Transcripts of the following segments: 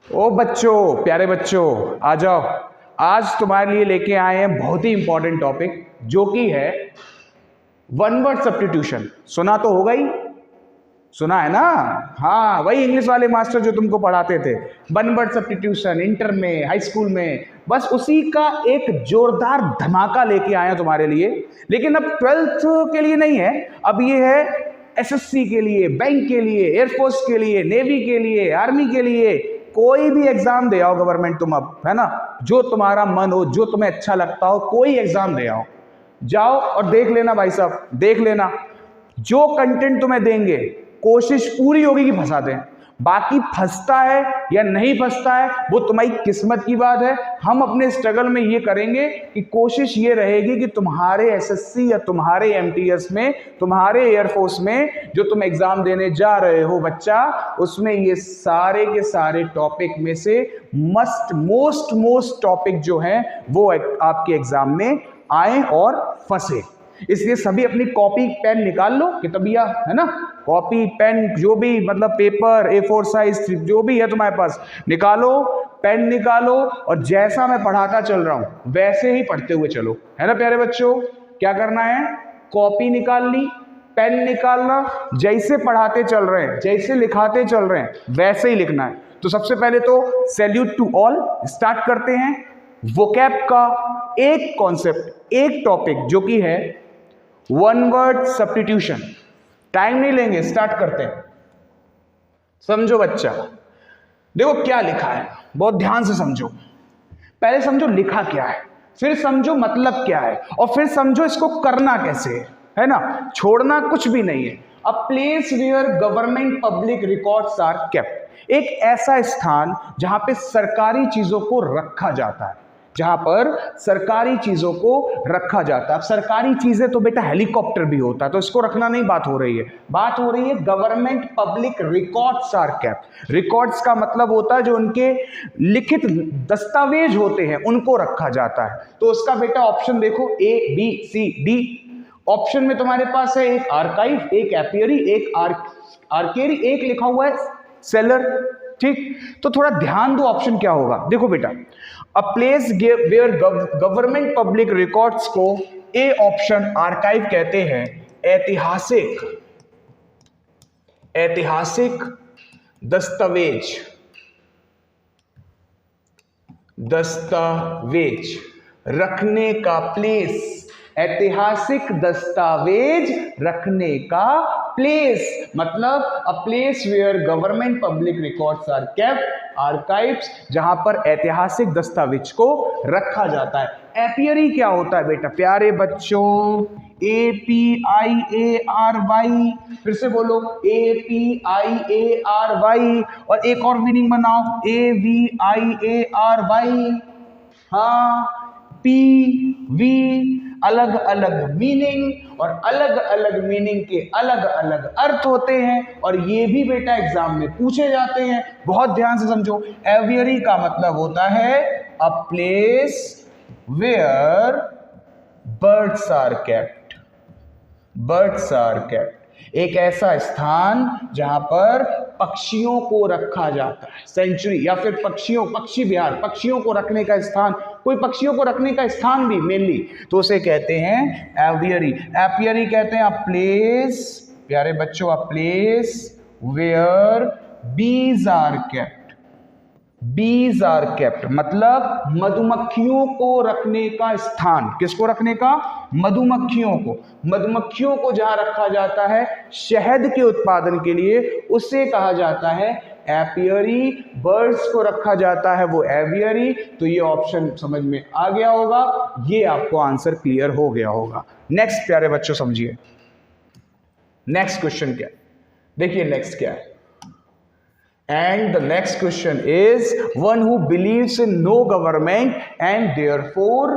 ओ बच्चों, प्यारे बच्चों, आ जाओ। आज तुम्हारे लिए लेके आए हैं बहुत ही इंपॉर्टेंट टॉपिक, जो कि है वन वर्ड सब्स्टिट्यूशन। सुना तो होगा ही, सुना है ना? हाँ, वही इंग्लिश वाले मास्टर जो तुमको पढ़ाते थे, वन वर्ड सब्स्टिट्यूशन, इंटर में, हाई स्कूल में, बस उसी का एक जोरदार धमाका लेके आए हैं तुम्हारे लिए। लेकिन अब 12th के लिए नहीं है, अब ये है एसएससी के लिए, बैंक के लिए, एयरफोर्स के लिए, नेवी के लिए, आर्मी के लिए। कोई भी एग्जाम दे आओ गवर्नमेंट, तुम अब, है ना, जो तुम्हारा मन हो, जो तुम्हें अच्छा लगता हो, कोई एग्जाम दे आओ, जाओ और देख लेना भाई साहब, देख लेना। जो कंटेंट तुम्हें देंगे कोशिश पूरी होगी कि फंसा दें। बाकी फंसता है या नहीं फंसता है वो तुम्हारी किस्मत की बात है। हम अपने स्ट्रगल में ये करेंगे कि कोशिश ये रहेगी कि तुम्हारे एसएससी या तुम्हारे एमटीएस में, तुम्हारे एयरफोर्स में जो तुम एग्जाम देने जा रहे हो बच्चा, उसमें ये सारे के सारे टॉपिक में से मोस्ट टॉपिक जो हैं वो आपके एग्जाम में आए और फंसे। इसलिए सभी अपनी कॉपी पेन निकाल लो, किताबिया, है ना, कॉपी पेन जो भी, मतलब पेपर A4 साइज जो भी है तुम्हारे पास, निकालो, पेन निकालो और जैसा मैं पढ़ाता चल रहा हूं वैसे ही पढ़ते हुए चलो, है ना प्यारे बच्चों। क्या करना है? कॉपी निकाल ली, पेन निकालना, जैसे पढ़ाते चल रहे हैं, जैसे लिखाते चल रहे हैं वैसे ही लिखना है। तो सबसे पहले तो सैल्यूट टू ऑल, स्टार्ट करते हैं वोकैब का एक कॉन्सेप्ट, एक टॉपिक जो कि है वन वर्ड सब्स्टिट्यूशन। टाइम नहीं लेंगे, स्टार्ट करते हैं। समझो बच्चा, देखो क्या लिखा है, बहुत ध्यान से समझो। पहले समझो लिखा क्या है, फिर समझो मतलब क्या है, और फिर समझो इसको करना कैसे है ना। छोड़ना कुछ भी नहीं है। A place where government public records are kept, एक ऐसा स्थान जहां पे सरकारी चीजों को रखा जाता है, जहां पर सरकारी चीजों को रखा जाता है। अब सरकारी चीजें तो बेटा हेलीकॉप्टर भी होता है, तो इसको रखना नहीं बात हो रही है, बात हो रही है government public records are kept. Records का मतलब होता है जो उनके लिखित दस्तावेज होते हैं उनको रखा जाता है। तो उसका बेटा ऑप्शन देखो, ABCD। ऑप्शन में तुम्हारे पास है एक आर्काइव, एक एपियरी, एक आर्केरी, एक लिखा हुआ है सेलर। ठीक, तो थोड़ा ध्यान दो, ऑप्शन क्या होगा। देखो बेटा, a place where government public records को ए ऑप्शन आर्काइव कहते हैं ऐतिहासिक, ऐतिहासिक दस्तावेज, दस्तावेज रखने का प्लेस, ऐतिहासिक दस्तावेज रखने का प्लेस, मतलब a place where government public records are kept, archives, जहां पर ऐतिहासिक दस्तावेज को रखा जाता है। एपियरी क्या होता है बेटा प्यारे बच्चों? APIARY, फिर से बोलो APIARY, और एक और मीनिंग बनाओ AVIARY। हाँ, PV, अलग अलग मीनिंग, और अलग अलग मीनिंग के अलग अलग अर्थ होते हैं, और ये भी बेटा एग्जाम में पूछे जाते हैं। बहुत ध्यान से समझो। एवियरी का मतलब होता है a place where birds are kept, birds are kept, एक ऐसा स्थान जहां पर पक्षियों को रखा जाता है, सेंचुरी, या फिर पक्षी विहार, पक्षियों को रखने का स्थान, कोई पक्षियों को रखने का स्थान भी मेनली, तो उसे कहते हैं एवियरी। एपियरी कहते हैं अ प्लेस, प्यारे बच्चों, अ place where bees are kept, बीज आर केप्ट, मतलब मधुमक्खियों को रखने का स्थान। किसको रखने का? मधुमक्खियों को। मधुमक्खियों को जहां रखा जाता है शहद के उत्पादन के लिए, उसे कहा जाता है एपियरी। बर्ड्स को रखा जाता है वो एवियरी। तो ये ऑप्शन समझ में आ गया होगा, ये आपको आंसर क्लियर हो गया होगा। नेक्स्ट प्यारे बच्चों समझिए, नेक्स्ट क्वेश्चन क्या है, देखिए नेक्स्ट क्या है। And the next question is, one who believes in no government and therefore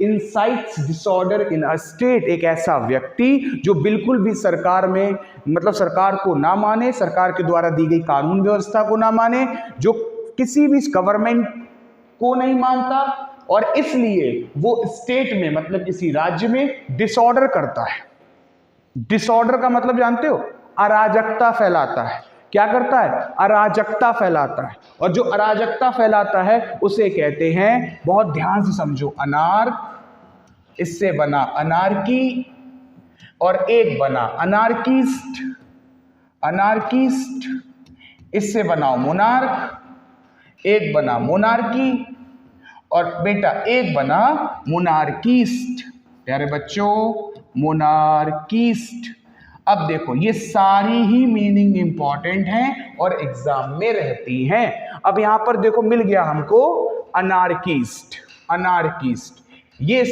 incites disorder in a state, एक ऐसा व्यक्ति जो बिल्कुल भी सरकार में, मतलब सरकार को ना माने, सरकार के द्वारा दी गई कानून व्यवस्था को ना माने, जो किसी भी गवर्नमेंट को नहीं मानता, और इसलिए वो स्टेट में, मतलब किसी राज्य में डिसऑर्डर करता है। डिसऑर्डर का मतलब जानते हो? अराजकता फैलाता है। क्या करता है? अराजकता फैलाता है। और जो अराजकता फैलाता है उसे कहते हैं, बहुत ध्यान से समझो, अनार्क, इससे बना अनार्की, और एक बना अनार्किस्ट, अनार्किस्ट, इससे बनाओ मोनार्क, एक बना मोनार्की, और बेटा एक बना मोनार्किस्ट। प्यारे बच्चों, मोनार्किस्ट। अब देखो ये सारी ही मीनिंग इंपॉर्टेंट हैं और एग्जाम में रहती हैं। अब यहां पर देखो मिल गया हमको अनार्किस्ट, अनार्किस्ट। ये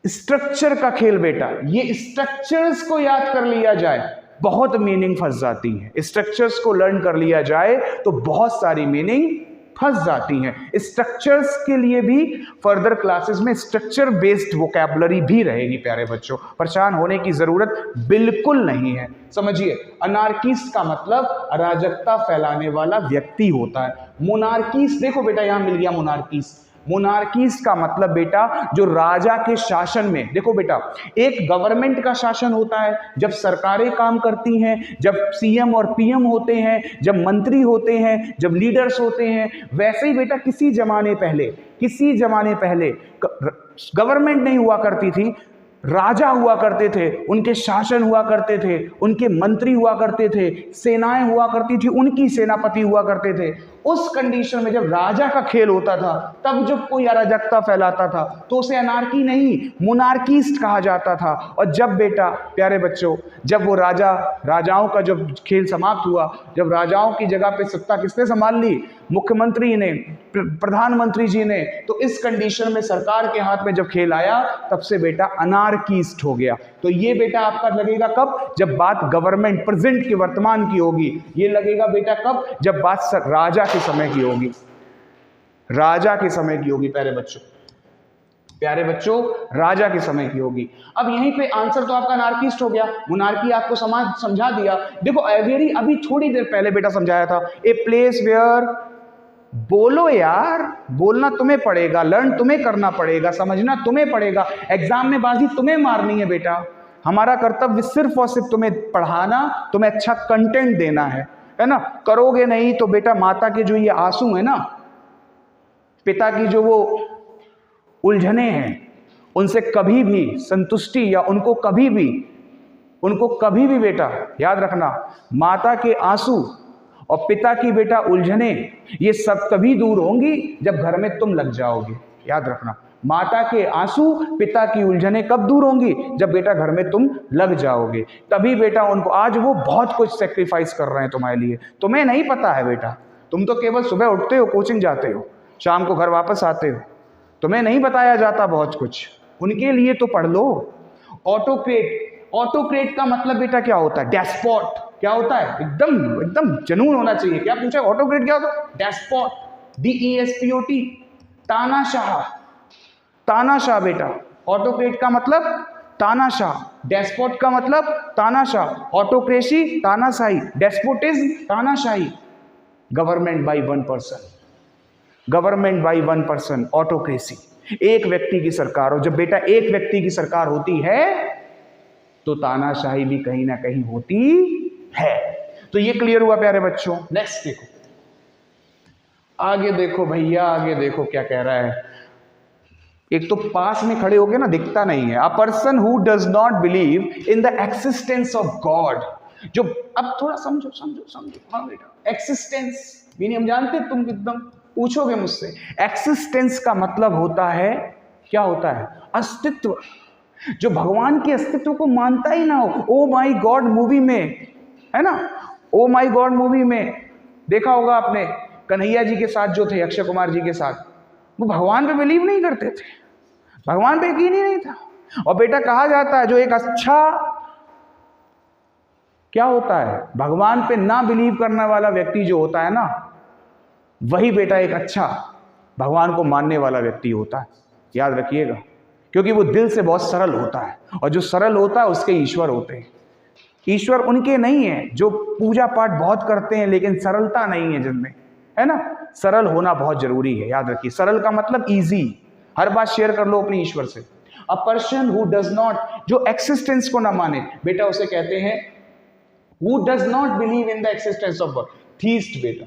स्ट्रक्चर का खेल बेटा, ये स्ट्रक्चर्स को याद कर लिया जाए बहुत मीनिंग फंस जाती है। स्ट्रक्चर्स को लर्न कर लिया जाए तो बहुत सारी मीनिंग फंस जाती हैं। स्ट्रक्चर्स के लिए भी फर्दर क्लासेस में स्ट्रक्चर बेस्ड वोकैबुलरी भी रहेगी प्यारे बच्चों, परेशान होने की जरूरत बिल्कुल नहीं है। समझिए, अनार्किस्ट का मतलब अराजकता फैलाने वाला व्यक्ति होता है। मोनार्किस्ट, देखो बेटा यहां मिल गया मोनार्किस्ट। मोनार्किस्ट का मतलब बेटा जो राजा के शासन में, देखो बेटा एक गवर्नमेंट का शासन होता है, जब सरकारें काम करती हैं, जब सीएम और पीएम होते हैं, जब मंत्री होते हैं, जब लीडर्स होते हैं, वैसे ही बेटा किसी जमाने पहले गवर्नमेंट नहीं हुआ करती थी, राजा हुआ करते थे, उनके शासन हुआ करते थे, उनके मंत्री हुआ करते थे, सेनाएं हुआ करती थी, उनकी सेनापति हुआ करते थे। उस कंडीशन में जब राजा का खेल होता था, तब जब कोई अराजकता फैलाता था तो उसे अनार्की नहीं मोनार्किस्ट कहा जाता था। और जब बेटा प्यारे बच्चों, जब वो राजाओं का जब खेल समाप्त हुआ, जब राजाओं की जगह पे सत्ता किसने संभाल ली? मुख्यमंत्री ने, प्रधानमंत्री जी ने। तो इस कंडीशन में सरकार के हाथ में जब खेल आया, तब से बेटा अनार्किस्ट हो गया। तो ये बेटा आपका लगेगा कब? जब बात गवर्नमेंट प्रेजेंट की, वर्तमान की होगी। ये लगेगा बेटा कब? जब बात राजा के समय की होगी, राजा के समय की होगी प्यारे बच्चों, राजा के समय की होगी। अब यहीं पे आंसर तो आपका अनार्किस्ट हो गया, मोनार्की आपको समझा दिया। देखो एवेरी अभी थोड़ी देर पहले बेटा समझाया था, ए प्लेस वेयर, बोलो यार, बोलना तुम्हें पड़ेगा, लर्न तुम्हें करना पड़ेगा, समझना तुम्हें पड़ेगा। एग्जाम में बाजी तुम्हें मारनी है बेटा, हमारा कर्तव्य सिर्फ और सिर्फ तुम्हें पढ़ाना, तुम्हें अच्छा कंटेंट देना है ना। करोगे नहीं तो बेटा माता के जो ये आंसू है ना, पिता की जो वो उलझने हैं, उनसे कभी भी संतुष्टि या उनको कभी भी बेटा याद रखना, माता के आंसू और पिता की बेटा उलझने, ये सब तभी दूर होंगी जब घर में तुम लग जाओगे। याद रखना, माता के आंसू, पिता की उलझने कब दूर होंगी? जब बेटा घर में तुम लग जाओगे, तभी बेटा उनको। आज वो बहुत कुछ सेक्रीफाइस कर रहे हैं तुम्हारे लिए, तुम्हें नहीं पता है बेटा। तुम तो केवल सुबह उठते हो, कोचिंग जाते हो, शाम को घर वापस आते हो, तुम्हें नहीं बताया जाता बहुत कुछ। उनके लिए तो पढ़ लो। ऑटोक्रेट का मतलब बेटा क्या होता है? डेस्पोट। क्या होता है? एकदम जनून होना चाहिए। क्या पूछा? ऑटोक्रेट क्या होता है? डेस्पोट, DESPOT, तानाशाह बेटा। ऑटोक्रेट का मतलब तानाशाह, डेस्पोट का मतलब तानाशाह, ऑटोक्रेसी तानाशाही, डेस्पोटिज्म तानाशाही। Government by one person, autocracy, एक व्यक्ति की सरकार हो। जब बेटा एक व्यक्ति की सरकार होती है तो तानाशाही भी कहीं ना कहीं होती है। तो ये क्लियर हुआ प्यारे बच्चों। नेक्स्ट देखो, आगे देखो भैया, आगे देखो क्या कह रहा है। एक तो पास में खड़े होके ना दिखता नहीं है। अ person who does not believe in the existence of God. जो अब थोड़ा समझो। हाँ बेटा, एक्सिस्टेंस मीनिंग हम जानते, तुम एकदम पूछोगे मुझसे। एक्सिस्टेंस का मतलब होता है, क्या होता है? अस्तित्व। जो भगवान के अस्तित्व को मानता ही ना हो। ओ माई गॉड मूवी में है ना, ओ माई गॉड मूवी में देखा होगा आपने, कन्हैया जी के साथ जो थे, अक्षय कुमार जी के साथ, वो भगवान पे बिलीव नहीं करते थे, भगवान पे यकीन ही नहीं था। और बेटा कहा जाता है जो एक अच्छा क्या होता है, भगवान पे ना बिलीव करने वाला व्यक्ति जो होता है ना, वही बेटा एक अच्छा भगवान को मानने वाला व्यक्ति होता है। याद रखिएगा, क्योंकि वो दिल से बहुत सरल होता है, और जो सरल होता है उसके ईश्वर होते हैं। ईश्वर उनके नहीं है जो पूजा पाठ बहुत करते हैं लेकिन सरलता नहीं है जिनमें, है ना। सरल होना बहुत जरूरी है, याद रखिए। सरल का मतलब इजी, हर बात शेयर कर लो अपने ईश्वर से। अ पर्सन हु डज नॉट, जो एक्सिस्टेंस को ना माने बेटा, उसे कहते हैं who does not believe in the existence of God, theist बेटा।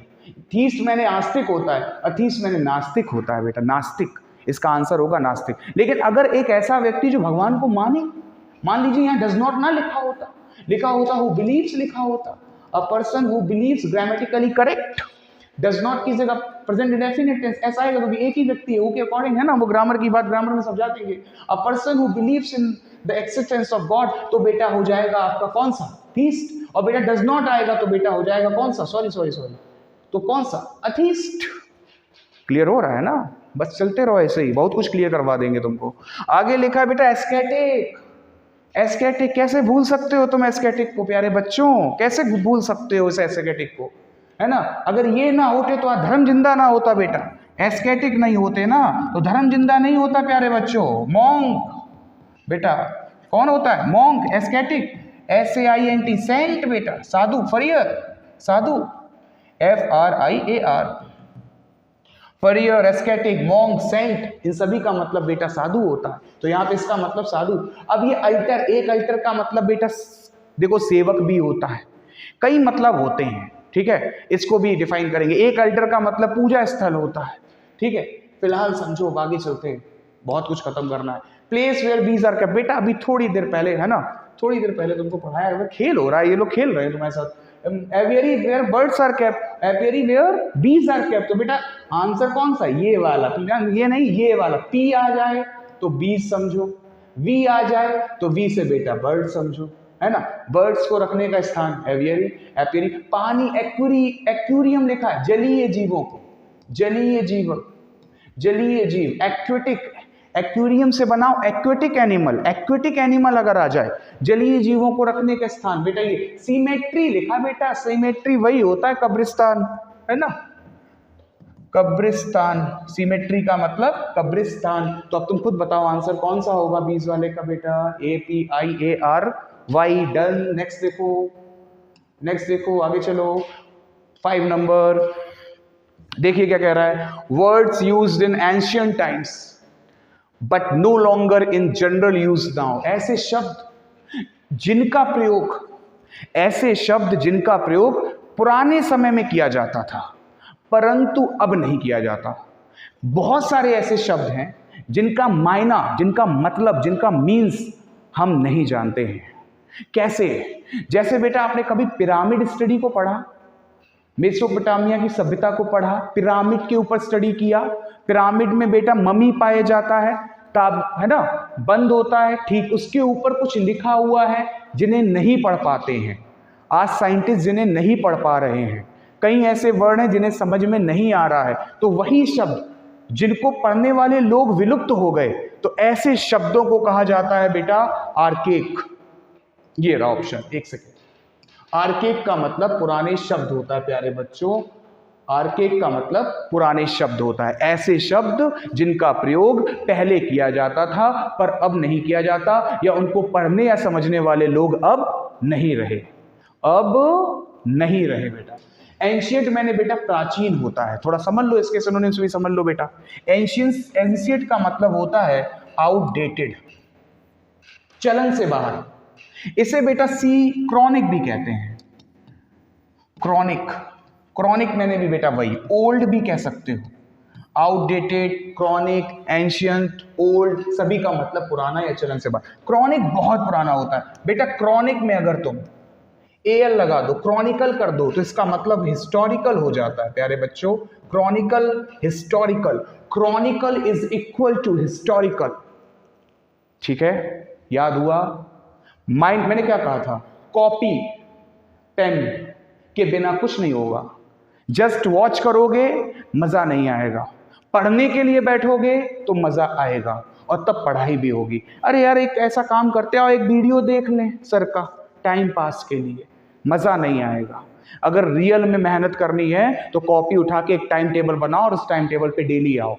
थीस्ट मैंने आस्तिक होता है, अथीस्ट मैंने नास्तिक होता है बेटा, नास्तिक, इसका आंसर होगा नास्तिक। लेकिन अगर एक ऐसा व्यक्ति जो भगवान को माने, मान लीजिए यहाँ डज नॉट ना लिखा होता, लिखा होता हु बिलीव्स लिखा होता, अ person who believes grammatically correct, does not की जगह प्रेजेंट इंडेफिनिट टेंस ऐसा आएगा तो भी एक ही व्यक्ति है, वो के अकॉर्डिंग है ना, वो ग्रामर की बात ग्रामर में समझा देंगे। अ person who believes in the existence of God, तो बेटा हो जाएगा आपका कौन सा, थीस्ट। और बेटा डज नॉट आएगा तो बेटा हो जाएगा कौन सा, सॉरी तो कौन सा, अथीस्ट। क्लियर हो रहा है ना, बस चलते रहो ऐसे ही, बहुत कुछ क्लियर करवा देंगे तुमको। आगे लिखा है बेटा एस्केटिक। एस्केटिक कैसे भूल सकते हो तुम एस्केटिक को प्यारे बच्चों, कैसे भूल सकते हो इस एस्केटिक को, है ना। अगर ये ना होते तो आज धर्म जिंदा ना होता बेटा, एस्केटिक नहीं होते ना तो धर्म जिंदा नहीं होता प्यारे बच्चों। मॉन्क बेटा कौन होता है, मॉन्क, एस्केटिक, SAINT, सेंट बेटा, साधु, फरियर, साधु, FRIAR, फरियर, एस्केटिक, मॉन्क, सेंट, इन सभी का मतलब बेटा साधु होता है। तो यहाँ पे इसका मतलब साधु। अब ये अल्टर, एक अल्टर का मतलब बेटा देखो सेवक भी होता है, कई मतलब होते हैं, ठीक है, इसको भी डिफाइन करेंगे। एक अल्टर का मतलब पूजा स्थल होता है, ठीक है। फिलहाल समझो, आगे चलते हैं, बहुत कुछ खत्म करना है। Place where bees are kept, बेटा अभी थोड़ी देर पहले, है ना, थोड़ी देर पहले तुमको पढ़ाया, खेल हो रहा है, ये लोग खेल रहे हैं तुम्हारे साथ। Aviary where birds are kept, aviary where bees are kept, तो बेटा आंसर कौन सा, ये वाला, तुम जान, ये नहीं, ये वाला। पी आ जाए तो बीज समझो, वी आ जाए तो वी से बेटा बर्ड समझो, है ना। बर्ड्स को रखने का स्थान एवियरी, एपियरी। पानी, एक्वेरियम लिखा है, जलीय जीवों को, जलीय जीव, जलीय जीव, एक्वेटिक, एक्वेरियम से बनाओ एक्वेटिक एनिमल, एक्वेटिक एनिमल अगर आ जाए, जलीय जीवों को रखने का स्थान बेटा ये सीमेट्री लिखा बेटा, सीमेट्री वही होता है कब्रिस्तान, है ना, कब्रिस्तान, सीमेट्री का मतलब कब्रिस्तान। तो अब तुम खुद बताओ आंसर कौन सा होगा बीस वाले का बेटा, APIARY, डन। नेक्स्ट देखो, नेक्स्ट देखो, आगे चलो, 5 नंबर देखिए क्या कह रहा है, words used in ancient times but no longer in general use now, ऐसे शब्द जिनका प्रयोग, ऐसे शब्द जिनका प्रयोग पुराने समय में किया जाता था परंतु अब नहीं किया जाता। बहुत सारे ऐसे शब्द हैं जिनका मायना, जिनका मतलब, जिनका मीन्स हम नहीं जानते हैं। कैसे, जैसे बेटा आपने कभी पिरामिड स्टडी को पढ़ा, मेसोपोटामिया की सभ्यता को पढ़ा, पिरामिड के ऊपर स्टडी किया, पिरामिड में बेटा मम्मी पाया जाता है, तब है ना, बंद होता है, ठीक उसके ऊपर कुछ लिखा हुआ है जिन्हें नहीं पढ़ पाते हैं आज साइंटिस्ट, जिन्हें नहीं पढ़ पा रहे हैं, कई ऐसे वर्ड हैं जिन्हें समझ में नहीं आ रहा है, तो वही शब्द जिनको पढ़ने वाले लोग विलुप्त हो गए, तो ऐसे शब्दों को कहा जाता है बेटा आर्केक। ये रहा ऑप्शन, एक सेकेंड, आर्केक का मतलब पुराने शब्द होता है प्यारे बच्चों, आर्केक का मतलब पुराने शब्द होता है, ऐसे शब्द जिनका प्रयोग पहले किया जाता था पर अब नहीं किया जाता, या उनको पढ़ने या समझने वाले लोग अब नहीं रहे, अब नहीं रहे बेटा। एंशियंट मैंने बेटा प्राचीन होता है, थोड़ा समझ लो, इसके सिनोनिम्स भी समझ लो बेटा। एंशियंट का मतलब होता है आउटडेटेड, चलन से बाहर, इसे बेटा क्रॉनिक भी कहते हैं, क्रॉनिक, क्रॉनिक मैंने भी बेटा वही, ओल्ड भी कह सकते हो, आउटडेटेड, क्रॉनिक, एंशियंट, ओल्ड, सभी का मतलब पुराना या चलन से बाहर। क्रॉनिक बहुत पुराना होता है बेटा, क्रॉनिक में अगर तुम AL लगा दो, क्रॉनिकल कर दो, तो इसका मतलब हिस्टोरिकल हो जाता है प्यारे बच्चों, chronicle, historical, chronicle is equal to historical, ठीक है, याद हुआ। माइंड, मैंने क्या कहा था, कॉपी पेन के बिना कुछ नहीं होगा, जस्ट वॉच करोगे मजा नहीं आएगा, पढ़ने के लिए बैठोगे तो मजा आएगा और तब पढ़ाई भी होगी। अरे यार एक ऐसा काम करते हो, एक वीडियो देख लें सर का टाइम पास के लिए, मजा नहीं आएगा। अगर रियल में मेहनत करनी है तो कॉपी उठा के एक टाइम टेबल बनाओ और उस टाइम टेबल पे डेली आओ,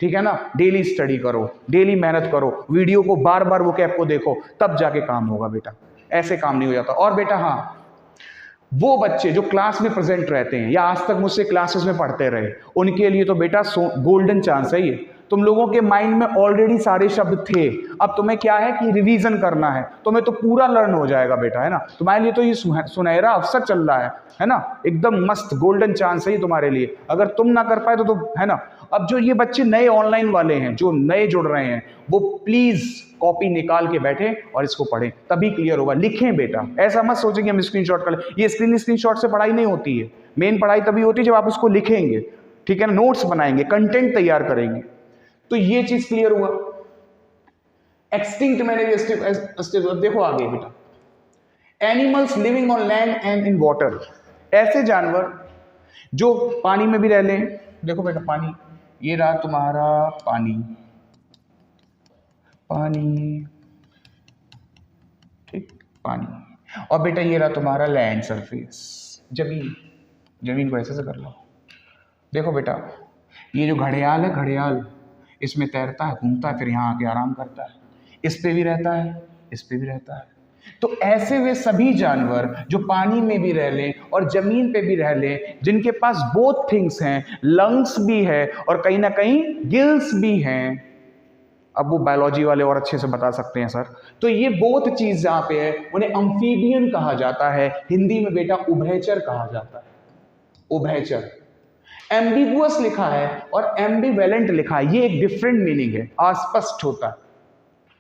ठीक है ना, डेली स्टडी करो, डेली मेहनत करो, वीडियो को बार बार वो कैप को देखो, तब जाके काम होगा बेटा, ऐसे काम नहीं हो जाता। और बेटा हाँ, वो बच्चे जो क्लास में प्रेजेंट रहते हैं या आज तक मुझसे क्लासेस में पढ़ते रहे, उनके लिए तो बेटा गोल्डन चांस है ये, तुम लोगों के माइंड में ऑलरेडी सारे शब्द थे, अब तुम्हें क्या है कि रिवीजन करना है, तुम्हें तो पूरा लर्न हो जाएगा बेटा, है ना। तुम्हारे लिए तो ये सुनहरा अवसर चल रहा है ना, एकदम मस्त गोल्डन चांस है ये तुम्हारे लिए। अगर तुम ना कर पाए तो है ना। अब जो ये बच्चे नए ऑनलाइन वाले हैं, जो नए जुड़ रहे हैं, वो प्लीज कॉपी निकाल के बैठे और इसको पढ़ें, तभी क्लियर होगा। लिखें बेटा, ऐसा मत सोचें कि हम स्क्रीनशॉट कर लें, ये स्क्रीनशॉट से पढ़ाई नहीं होती है। मेन पढ़ाई तभी होती है जब आप उसको लिखेंगे, ठीक है ना, नोट्स बनाएंगे, कंटेंट तैयार करेंगे। तो ये चीज क्लियर हुआ। एक्सटिंक्ट मैंने भी देखो आगे बेटा, animals living on land and in water, ऐसे जानवर जो पानी में भी रह लें। देखो बेटा पानी, ये रहा तुम्हारा पानी, पानी, ठीक, पानी। और बेटा ये रहा तुम्हारा लैंड सरफेस, जमीन, जमीन को ऐसे से कर लो। देखो बेटा ये जो घड़ियाल है, घड़ियाल इसमें तैरता है, घूमता है, फिर यहाँ आके आराम करता है, इस पे भी रहता है, इस पे भी रहता है। तो ऐसे वे सभी जानवर जो पानी में भी रह लें और जमीन पे भी रह लें, जिनके पास बोथ थिंग्स हैं, लंग्स भी है और कहीं ना कहीं गिल्स भी हैं। अब वो बायोलॉजी वाले और अच्छे से बता सकते हैं सर। तो ये बोथ चीज जहां पे है उन्हें अम्फीबियन कहा जाता है, हिंदी में बेटा उभयचर कहा जाता है, उभयचर। एम्बिगुअस लिखा है और एम्बिवेलेंट लिखा है, ये एक डिफरेंट मीनिंग है, अस्पष्ट होता है,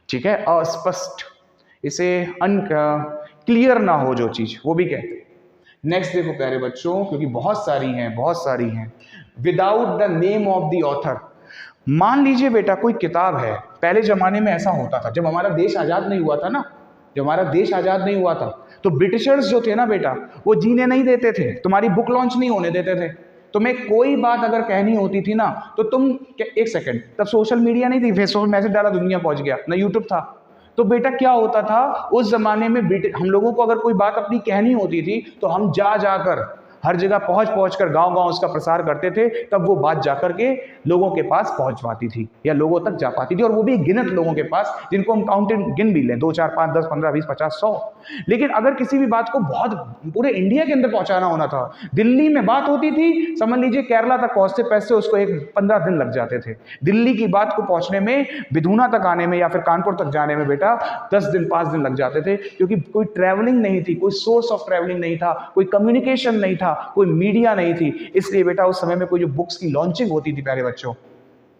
ठीक है, अस्पष्ट, इसे क्लियर ना हो जो चीज, वो भी कहते हैं। नेक्स्ट देखो प्यारे बच्चों, क्योंकि बहुत सारी हैं, without the name of the author. मान लीजिए बेटा कोई किताब है, पहले जमाने में ऐसा होता था, जब हमारा देश आजाद नहीं हुआ था ना, जब हमारा देश आजाद नहीं हुआ था, तो ब्रिटिशर्स जो थे ना बेटा, वो जीने नहीं देते थे, तुम्हारी बुक लॉन्च नहीं होने देते थे। तुम्हें कोई बात अगर कहनी होती थी ना, तो तुम एक सेकंड, तब सोशल मीडिया नहीं थी, फेसबुक मैसेज डाला दुनिया पहुंच गया, ना यूट्यूब था। तो बेटा क्या होता था उस जमाने में, हम लोगों को अगर कोई बात अपनी कहनी होती थी तो हम जाकर हर जगह पहुंच कर गांव उसका प्रसार करते थे, तब वो बात जाकर के लोगों के पास पहुंच पाती थी या लोगों तक जा पाती थी, और वो भी गिनत लोगों के पास, जिनको हम गिन भी लें, 2 4 5 10 15 20 50 100। लेकिन अगर किसी भी बात को बहुत पूरे इंडिया के अंदर पहुंचाना होना था, दिल्ली में बात होती थी, समझ लीजिए केरला तक पहुंचते पैसे उसको 15 दिन लग जाते थे। दिल्ली की बात को पहुंचने में, विधुना तक आने में या फिर कानपुर तक जाने में बेटा 10 दिन 5 दिन लग जाते थे, क्योंकि कोई ट्रैवलिंग नहीं थी, कोई सोर्स ऑफ ट्रैवलिंग नहीं था, कोई कम्युनिकेशन नहीं था, कोई मीडिया नहीं थी। इसलिए बेटा उस समय में कोई जो बुक्स की लॉन्चिंग होती थी प्यारे बच्चों,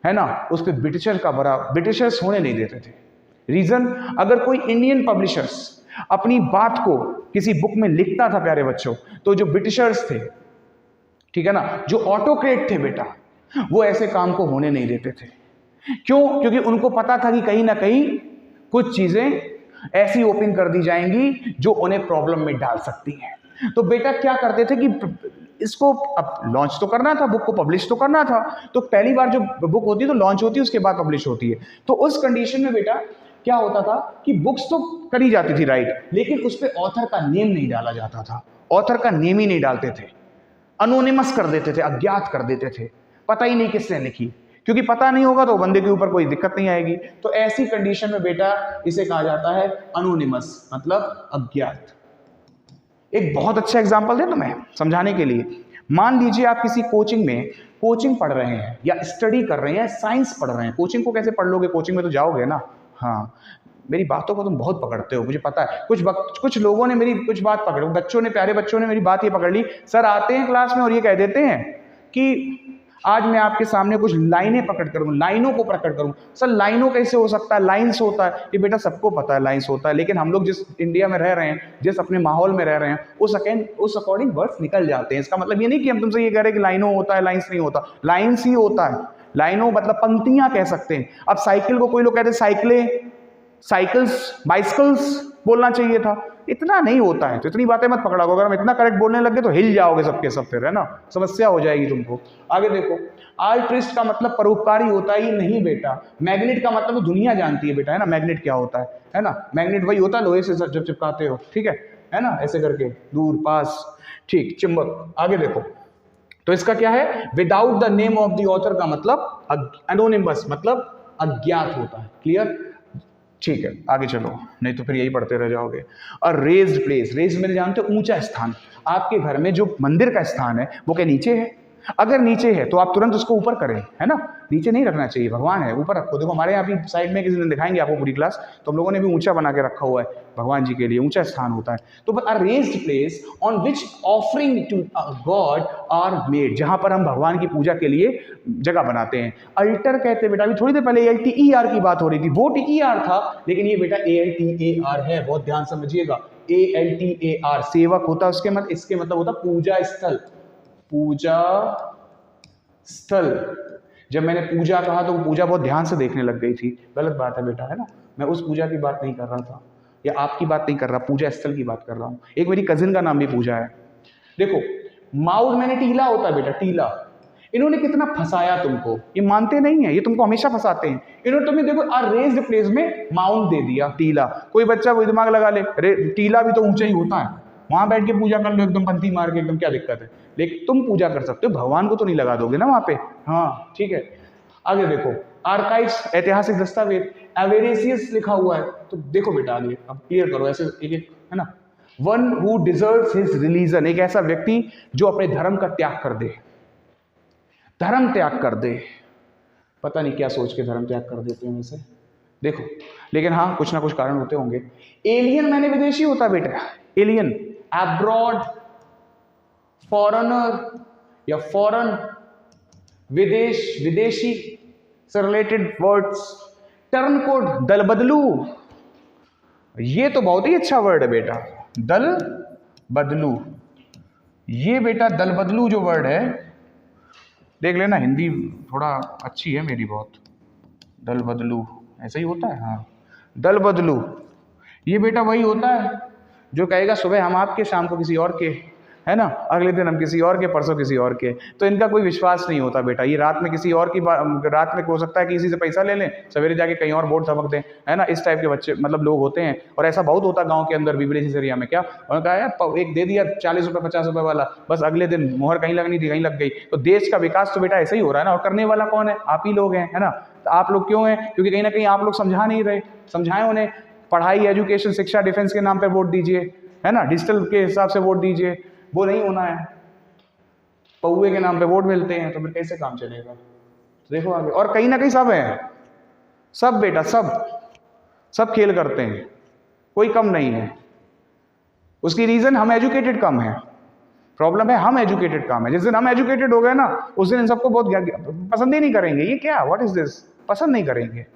है ना, उस पे ब्रिटिशर्स होने नहीं देते थे। रीजन, अगर कोई इंडियन पब्लिशर्स अपनी बात को किसी बुक में लिखता था प्यारे बच्चों, तो जो ब्रिटिशर्स थे, ठीक है ना, जो ऑटोक्रेट थे बेटा, वो ऐसे काम को होने नहीं देते थे। क्यों? क्योंकि उनको पता था कि कहीं ना कहीं कुछ चीजें ऐसी ओपन कर दी जाएंगी जो उन्हें प्रॉब्लम में डाल सकती हैं। तो बेटा क्या करते थे कि इसको अब लॉन्च तो करना था, बुक को पब्लिश तो करना था, तो पहली बार जो बुक होती है तो लॉन्च होती है, उसके बाद पब्लिश होती है। तो उस कंडीशन में बेटा क्या होता था कि बुक्स तो करी जाती थी राइट, लेकिन उस पर ऑथर का नेम नहीं डाला जाता था, ऑथर का नेम ही नहीं डालते थे, अनोनिमस कर देते थे, अज्ञात कर देते थे, पता ही नहीं किसने लिखी, क्योंकि पता नहीं होगा तो बंदे के ऊपर कोई दिक्कत नहीं आएगी। तो ऐसी कंडीशन में बेटा इसे कहा जाता है अनोनिमस, मतलब अज्ञात। एक बहुत अच्छा एग्जांपल दे तुम्हें समझाने के लिए। मान लीजिए आप किसी कोचिंग में कोचिंग पढ़ रहे हैं या स्टडी कर रहे हैं, साइंस पढ़ रहे हैं। कोचिंग को कैसे पढ़ लोगे, कोचिंग में तो जाओगे ना। हाँ, मेरी बातों को तुम बहुत पकड़ते हो, मुझे पता है। कुछ लोगों ने मेरी कुछ बात पकड़ी, बच्चों ने, प्यारे बच्चों ने मेरी बात ये पकड़ ली, सर आते हैं क्लास में और ये कह देते हैं कि आज मैं आपके सामने कुछ लाइनें प्रकट करूँ, लाइनों को प्रकट करूँ। सर लाइनों कैसे हो सकता है, लाइन्स होता है। ये बेटा सबको पता है लाइन्स होता है, लेकिन हम लोग जिस इंडिया में रह रहे हैं, जिस अपने माहौल में रह रहे हैं, उस अकॉर्डिंग वर्ड्स निकल जाते हैं। इसका मतलब ये नहीं कि हम तुमसे ये कह रहे हैं कि लाइनों होता है, लाइन्स नहीं होता, लाइन्स ही होता है। लाइनों मतलब पंक्तियां कह सकते हैं। अब साइकिल को कोई लोग कहते हैं साइकिलें, साइकिल्स, बाइसिकल्स बोलना चाहिए था, इतना नहीं होता है। तो इतनी बातें मत पकड़ा करो, अगर हम इतना करेक्ट बोलने लगे तो हिल जाओगे सबके सब, फिर है ना, समस्या हो जाएगी तुमको। आगे देखो, आल्ट्रिस्ट का मतलब परोपकारी होता है, ये नहीं बेटा। मैग्नेट का मतलब तो दुनिया जानती है बेटा, है ना, मैग्नेट क्या होता है ना। मैग्नेट वही होता है लोहे से जब चिपकाते हो, ठीक है ना, ऐसे करके दूर पास, ठीक, चुंबक। आगे देखो, तो इसका क्या है, without the name of the author का मतलब एनोनिमस, मतलब अज्ञात होता है। क्लियर, ठीक है, आगे चलो, नहीं तो फिर यही पढ़ते रह जाओगे। और रेज्ड प्लेस, रेज्ड में जानते हो ऊंचा स्थान। आपके घर में जो मंदिर का स्थान है वो क्या नीचे है? अगर नीचे है तो आप तुरंत उसको ऊपर करें, है ना, नीचे नहीं रखना चाहिए, भगवान है ऊपर रखो। देखो हमारे यहाँ भी साइड में किसी दिन दिखाएंगे आपको पूरी क्लास, तो हम लोगों ने भी ऊंचा बना के रखा हुआ है, भगवान जी के लिए ऊंचा स्थान होता है। तो a raised place on which offering to God are made, जहां पर हम भगवान की पूजा के लिए जगह बनाते हैं। अल्टर कहते हैं बेटा, अभी थोड़ी देर पहले ALTER की बात हो रही थी, वो TER था, लेकिन ये बेटा ALTAR है, बहुत ध्यान समझिएगा। ALTAR सेवक होता है, उसके मतलब इसके मतलब होता पूजा स्थल, पूजा स्थल। जब मैंने पूजा कहा तो पूजा बहुत ध्यान से देखने लग गई थी, गलत बात है बेटा, है ना, मैं उस पूजा की बात नहीं कर रहा था, या आपकी बात नहीं कर रहा, पूजा स्थल की बात कर रहा हूं। एक मेरी कजिन का नाम भी पूजा है। देखो माउथ मैंने टीला होता है बेटा, टीला। इन्होंने कितना फंसाया तुमको, ये मानते नहीं है, ये तुमको हमेशा फंसाते हैं। इन्होंने तुम्हें देखो रेज्ड प्लेस में माउंट दे दिया, टीला। कोई बच्चा कोई दिमाग लगा ले, टीला भी तो ऊंचा ही होता है, वहां बैठ के पूजा कर लो एकदम पंथी मार के, एकदम क्या दिक्कत है। लेकिन तुम पूजा कर सकते हो, भगवान को तो नहीं लगा दोगे ना वहां पे। हाँ ठीक है, आगे देखो आर्काइव्स, ऐतिहासिक दस्तावेज, एवेरेसियस लिखा हुआ है, तो देखो बेटा आगे अब क्लियर करो ऐसे एक एक, है ना। One who deserves his religion, एक ऐसा व्यक्ति जो अपने धर्म का त्याग कर दे, धर्म त्याग कर दे। पता नहीं क्या सोच के धर्म त्याग कर देते हैं वैसे, देखो, लेकिन हाँ कुछ ना कुछ कारण होते होंगे। एलियन मैंने विदेशी होता है बेटा, एलियन अब्रॉड, फॉरेनर या फॉरेन, विदेश, विदेशी से रिलेटेड वर्ड्स। टर्न कोड, दल बदलू, ये तो बहुत ही अच्छा वर्ड है बेटा, दल बदलू। ये बेटा दल बदलू जो वर्ड है, देख लेना, हिंदी थोड़ा अच्छी है मेरी बहुत। दल बदलू ऐसा ही होता है, हाँ, दल बदलू। ये बेटा वही होता है जो कहेगा सुबह हम आपके, शाम को किसी और के, है ना, अगले दिन हम किसी और के, परसों किसी और के। तो इनका कोई विश्वास नहीं होता बेटा। ये रात में किसी और की, रात में हो सकता है कि किसी से पैसा ले लें, सवेरे जाके कहीं और बोर्ड थपक दें, है ना, इस टाइप के बच्चे मतलब लोग होते हैं। और ऐसा बहुत होता है गांव के अंदर भी, विलेज एरिया में। क्या उन्होंने कहा यार एक दे दिया 40 रुपये 50 रुपये वाला, बस अगले दिन मोहर कहीं लगनी थी कहीं लग गई। तो देश का विकास तो बेटा ऐसा ही हो रहा है ना, और करने वाला कौन है, आप ही लोग हैं, है ना। तो आप लोग क्यों हैं, क्योंकि कहीं ना कहीं आप लोग समझा नहीं रहे। समझाएं उन्हें, पढ़ाई, एजुकेशन, शिक्षा, डिफेंस के नाम पर वोट दीजिए, है ना, डिजिटल के हिसाब से वोट दीजिए, वो नहीं होना है। पौए के नाम पे वोट मिलते हैं, तो फिर कैसे काम चलेगा। तो देखो आगे, और कहीं ना कहीं सब है, सब बेटा, सब खेल करते हैं, कोई कम नहीं है। उसकी रीजन हम एजुकेटेड कम है, प्रॉब्लम है हम एजुकेटेड कम है। जिस दिन हम एजुकेटेड हो गए ना, उस दिन इन सबको बहुत पसंद ही नहीं करेंगे। ये क्या, व्हाट इज दिस, पसंद नहीं करेंगे।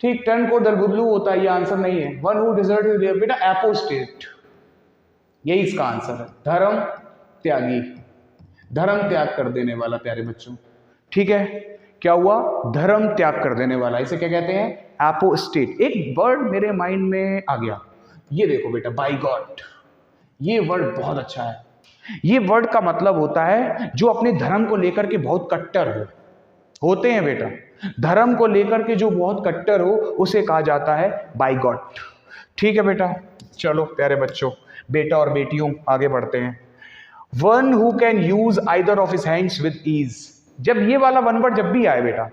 ठीक, टर्न को दल बदलू होता है, ये आंसर नहीं है। वन हु डिजर्ट बेटा एपोस्टेट, यही इसका आंसर है, धर्म त्यागी, धर्म त्याग कर देने वाला प्यारे बच्चों। ठीक है, क्या हुआ, धर्म त्याग कर देने वाला, इसे क्या कहते हैं, एपोस्टेट। एक वर्ड मेरे माइंड में आ गया, ये देखो बेटा, बाय गॉड। ये वर्ड बहुत अच्छा है। ये वर्ड का मतलब होता है जो अपने धर्म को लेकर के बहुत कट्टर होते हैं बेटा। धर्म को लेकर के जो बहुत कट्टर हो, उसे कहा जाता है बाय गॉड। ठीक है बेटा, चलो प्यारे बच्चों, बेटा और बेटियों, आगे बढ़ते हैं। One who can use either of his hands with ease. जब ये वाला वन वर्ड जब भी आए बेटा,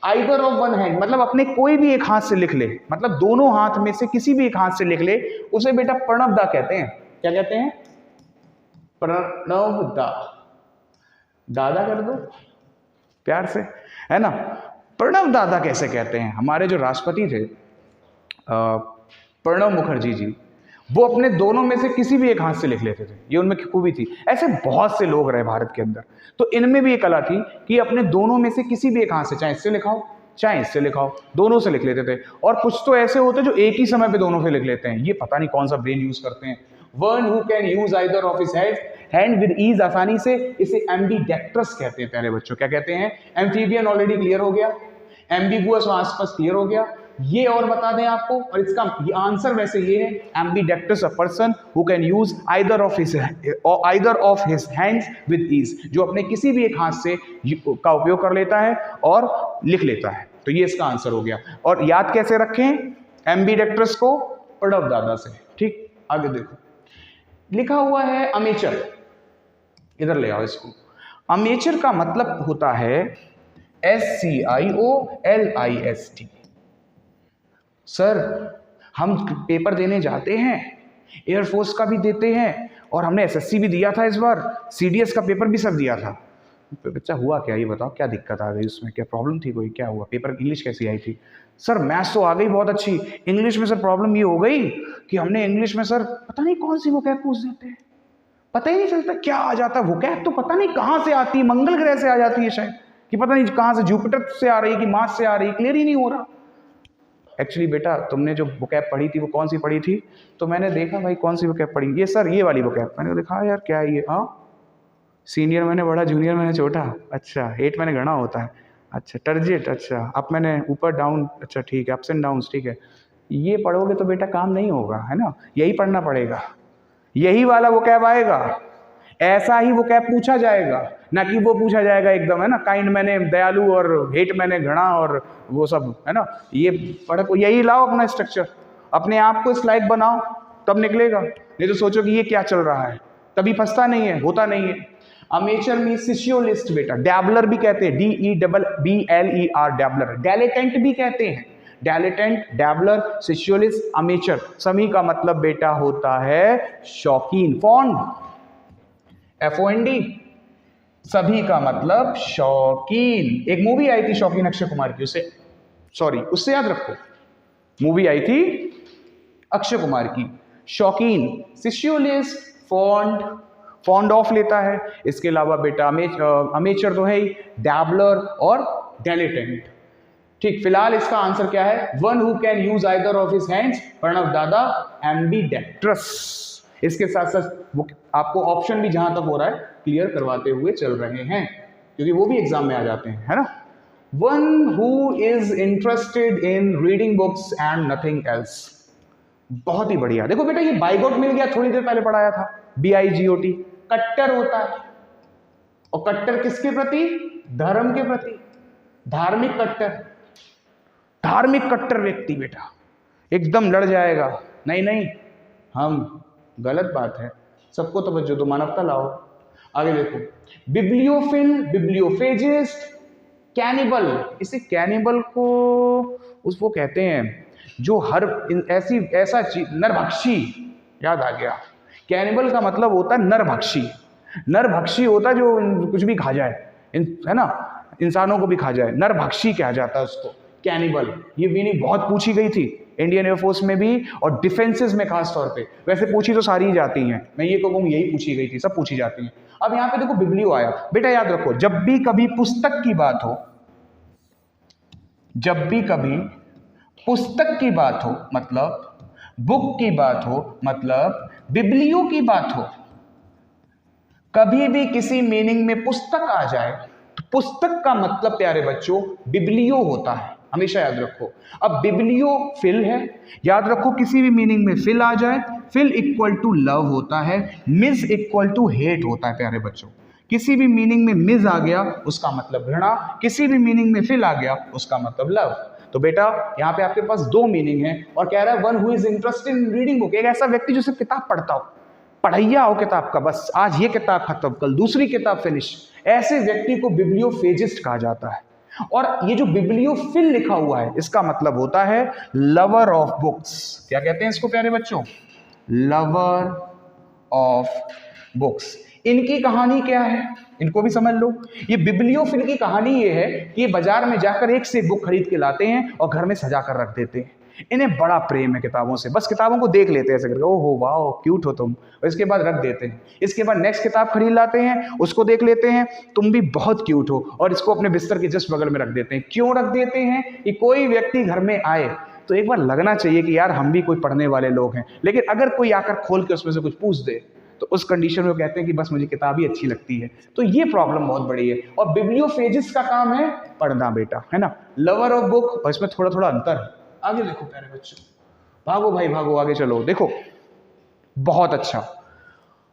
आइदर ऑफ वन हैंड मतलब अपने कोई भी एक हाथ से लिख ले, मतलब दोनों हाथ में से किसी भी एक हाथ से लिख ले, उसे बेटा प्रणवदा कहते हैं। क्या कहते हैं, प्रणवदा। दादा कर दो प्यार से, है ना। प्रणव दादा कैसे कहते हैं, हमारे जो राष्ट्रपति थे प्रणब मुखर्जी जी, वो अपने दोनों में से किसी भी एक हाथ से लिख लेते थे, ये उनमें खूबी थी। ऐसे बहुत से लोग रहे भारत के अंदर, तो इनमें भी ये कला थी कि अपने दोनों में से किसी भी एक हाथ से, चाहे इससे लिखाओ चाहे इससे लिखाओ, दोनों से लिख लेते थे। और कुछ तो ऐसे होते जो एक ही समय पे दोनों से लिख लेते हैं, ये पता नहीं कौन सा ब्रेन यूज करते हैं। One who can use either of his hand with ease, आसानी से, इसे एम्बीडेक्ट्रस कहते हैं प्यारे बच्चों। क्या कहते हैं, एम्फीबियन ऑलरेडी क्लियर हो गया, एम्बिगुअस आसपास क्लियर हो गया, ये और बता दें आपको, और इसका ये आंसर वैसे ये है, ambidextrous, a person who can use either of his hands with ease, जो अपने किसी भी एक हाथ से का उपयोग कर लेता है और लिख लेता है। तो ये इसका आंसर हो गया। और याद कैसे रखें एम्बीडेक्ट्रस को, प्रणव दादा से। ठीक, आगे देखो, लिखा हुआ है अमेचर, इधर ले आओ इसको। अमेचर का मतलब होता है SCIOLIST। सर हम पेपर देने जाते हैं, एयरफोर्स का भी देते हैं और हमने एसएससी भी दिया था इस बार, सीडीएस का पेपर भी सर दिया था। तो बच्चा हुआ क्या, ये बताओ क्या दिक्कत आ गई उसमें, क्या प्रॉब्लम थी कोई, क्या हुआ, पेपर इंग्लिश कैसी आई थी? सर मैथ्स तो आ गई बहुत अच्छी, इंग्लिश में सर प्रॉब्लम ये हो गई कि हमने इंग्लिश में सर पता नहीं कौन सी वोकैब पूछ देते हैं, पता ही नहीं चलता क्या आ जाता है। वोकैब तो पता नहीं कहाँ से आती है, मंगल ग्रह से आ जाती है शायद, कि पता नहीं कहाँ से, जुपिटर से आ रही कि मार्स से आ रही, क्लियर ही नहीं हो रहा। एक्चुअली बेटा तुमने जो वोकैब पढ़ी थी वो कौन सी पढ़ी थी? तो मैंने देखा भाई कौन सी वोकैब पढ़ी, ये सर ये वाली वोकैब। मैंने देखा यार क्या है ये, हाँ सीनियर मैंने बड़ा, जूनियर मैंने छोटा, अच्छा 8 मैंने गणा होता है, अच्छा टर्जेट, अच्छा अप मैंने ऊपर डाउन, अच्छा ठीक है अप्स एंड डाउन्स, ठीक है। ये पढ़ोगे तो बेटा काम नहीं होगा, है ना, यही पढ़ना पड़ेगा, यही वाला वोकैब आएगा, ऐसा ही वोकैब पूछा जाएगा, ना कि वो पूछा जाएगा एकदम, है ना, काइंड मैंने दयालु और हेट मैंने घृणा और वो सब, है ना। ये पढ़ो, यही लाओ अपना स्ट्रक्चर, अपने आप को स्लाइड बनाओ, तब निकलेगा। नहीं तो सोचो कि ये क्या चल रहा है, तभी फंसता नहीं है, होता नहीं है। अमेचर मीन सिशियोलिस्ट बेटा, डैबलर भी कहते हैं, DEBBLER डैबलर, डैलेटेंट भी कहते हैं, डैलेटेंट, डैबलर, सिशियोलिस्ट, अमेचर, सभी का मतलब बेटा होता है शौकीन, फॉन्ड, FOND, सभी का मतलब शौकीन। एक मूवी आई थी शौकीन अक्षय कुमार की, उसे सॉरी उससे याद रखो, मूवी आई थी अक्षय कुमार की, शौकीन, सिशियोलिस्ट, फॉन्ड, फॉन्ड ऑफ लेता है। इसके अलावा बेटा अमेचर तो है ही, डैबलर और डेलेटेंट। ठीक, फिलहाल इसका आंसर क्या है? One who can use either of his hands, Pranav dada, ambidextrous. इसके साथ साथ वो आपको ऑप्शन भी जहां तक हो रहा है क्लियर करवाते हुए चल रहे हैं, क्योंकि वो भी एग्जाम में आ जाते हैं, है ना। One who is interested in reading books and nothing else, बहुत ही बढ़िया। देखो बेटा ये बाइगोट मिल गया, थोड़ी देर पहले पढ़ाया था, BIGOT, कट्टर होता है, और कट्टर किसके प्रति? धर्म के प्रति, धार्मिक कट्टर, धार्मिक कट्टर व्यक्ति बेटा एकदम लड़ जाएगा, नहीं नहीं हम, गलत बात है, सबको तवज्जो दो, मानवता लाओ। आगे देखो, बिब्लियोफिल, बिब्लियोफेजिस्ट, कैनिबल, इसे कैनिबल को उसको कहते हैं जो हर ऐसा चीज, नरभक्षी, याद आ गया, कैनिबल का मतलब होता है नरभक्षी, नरभक्षी होता है जो कुछ भी खा जाए, है ना, इंसानों को भी खा जाए, नरभक्षी कहा जाता है उसको, कैनिबल। ये मीनिंग बहुत पूछी गई थी इंडियन एयरफोर्स में भी और डिफेंसेस में खास तौर पे, वैसे पूछी तो सारी ही जाती हैं, मैं ये कहूँ यही पूछी गई थी, सब पूछी जाती हैं। अब यहाँ पे देखो बिब्लियो आया, बेटा याद रखो जब भी कभी पुस्तक की बात हो, जब भी कभी पुस्तक की बात हो, मतलब बुक की बात हो, मतलब बिब्लियो की बात हो, कभी भी किसी मीनिंग में पुस्तक आ जाए तो पुस्तक का मतलब प्यारे बच्चों बिब्लियो होता है, हमेशा याद रखो। अब बिब्लियो फिल है, याद रखो किसी भी मीनिंग में फिल आ जाए, फिल इक्वल टू लव होता है, मिस इक्वल टू हेट होता है प्यारे बच्चों। किसी भी मीनिंग में मिस आ गया उसका मतलब घृणा, किसी भी मीनिंग में फिल आ गया उसका मतलब लव। तो बेटा यहाँ पे आपके पास दो मीनिंग है, और कह रहा है one who is interested in reading book, एक ऐसा व्यक्ति जो सिर्फ किताब पढ़ता हो, पढ़ैया हो किताब का, बस आज ये किताब खत्म कल दूसरी किताब फिनिश, ऐसे व्यक्ति को बिब्लियोफेजिस्ट कहा जाता है। और ये जो बिब्लियोफिल लिखा हुआ है इसका मतलब होता है लवर ऑफ बुक्स। क्या कहते हैं इसको प्यारे बच्चों? Lover of books. इनकी कहानी क्या है, इनको भी समझ लो। ये बिब्लियोफिल की कहानी ये है कि ये बाजार में जाकर एक से एक बुक खरीद के लाते हैं और घर में सजा कर रख देते हैं। इन्हें बड़ा प्रेम है किताबों से, बस किताबों को देख लेते हैं ऐसे करके, ओहो वाओ क्यूट हो तुम, और इसके बाद रख देते हैं। इसके बाद नेक्स्ट किताब खरीद लाते हैं, उसको देख लेते हैं, तुम भी बहुत क्यूट हो, और इसको अपने बिस्तर के जस्ट बगल में रख देते हैं। क्यों रख देते हैं? कि कोई व्यक्ति घर में आए तो एक बार लगना चाहिए कि यार हम भी कोई पढ़ने वाले लोग हैं, लेकिन अगर कोई आकर खोल के उसमें से कुछ पूछ दे तो उस कंडीशन में वो कहते हैं कि बस मुझे किताब ही अच्छी लगती है। तो ये प्रॉब्लम बहुत बड़ी है। और बिब्लियोफेजिस्ट का काम है पढ़ना बेटा, है ना, लवर ऑफ बुक, और इसमें थोड़ा थोड़ा अंतर है। आगे देखो प्यारे बच्चों, भागो भाई भागो, आगे चलो। देखो बहुत अच्छा,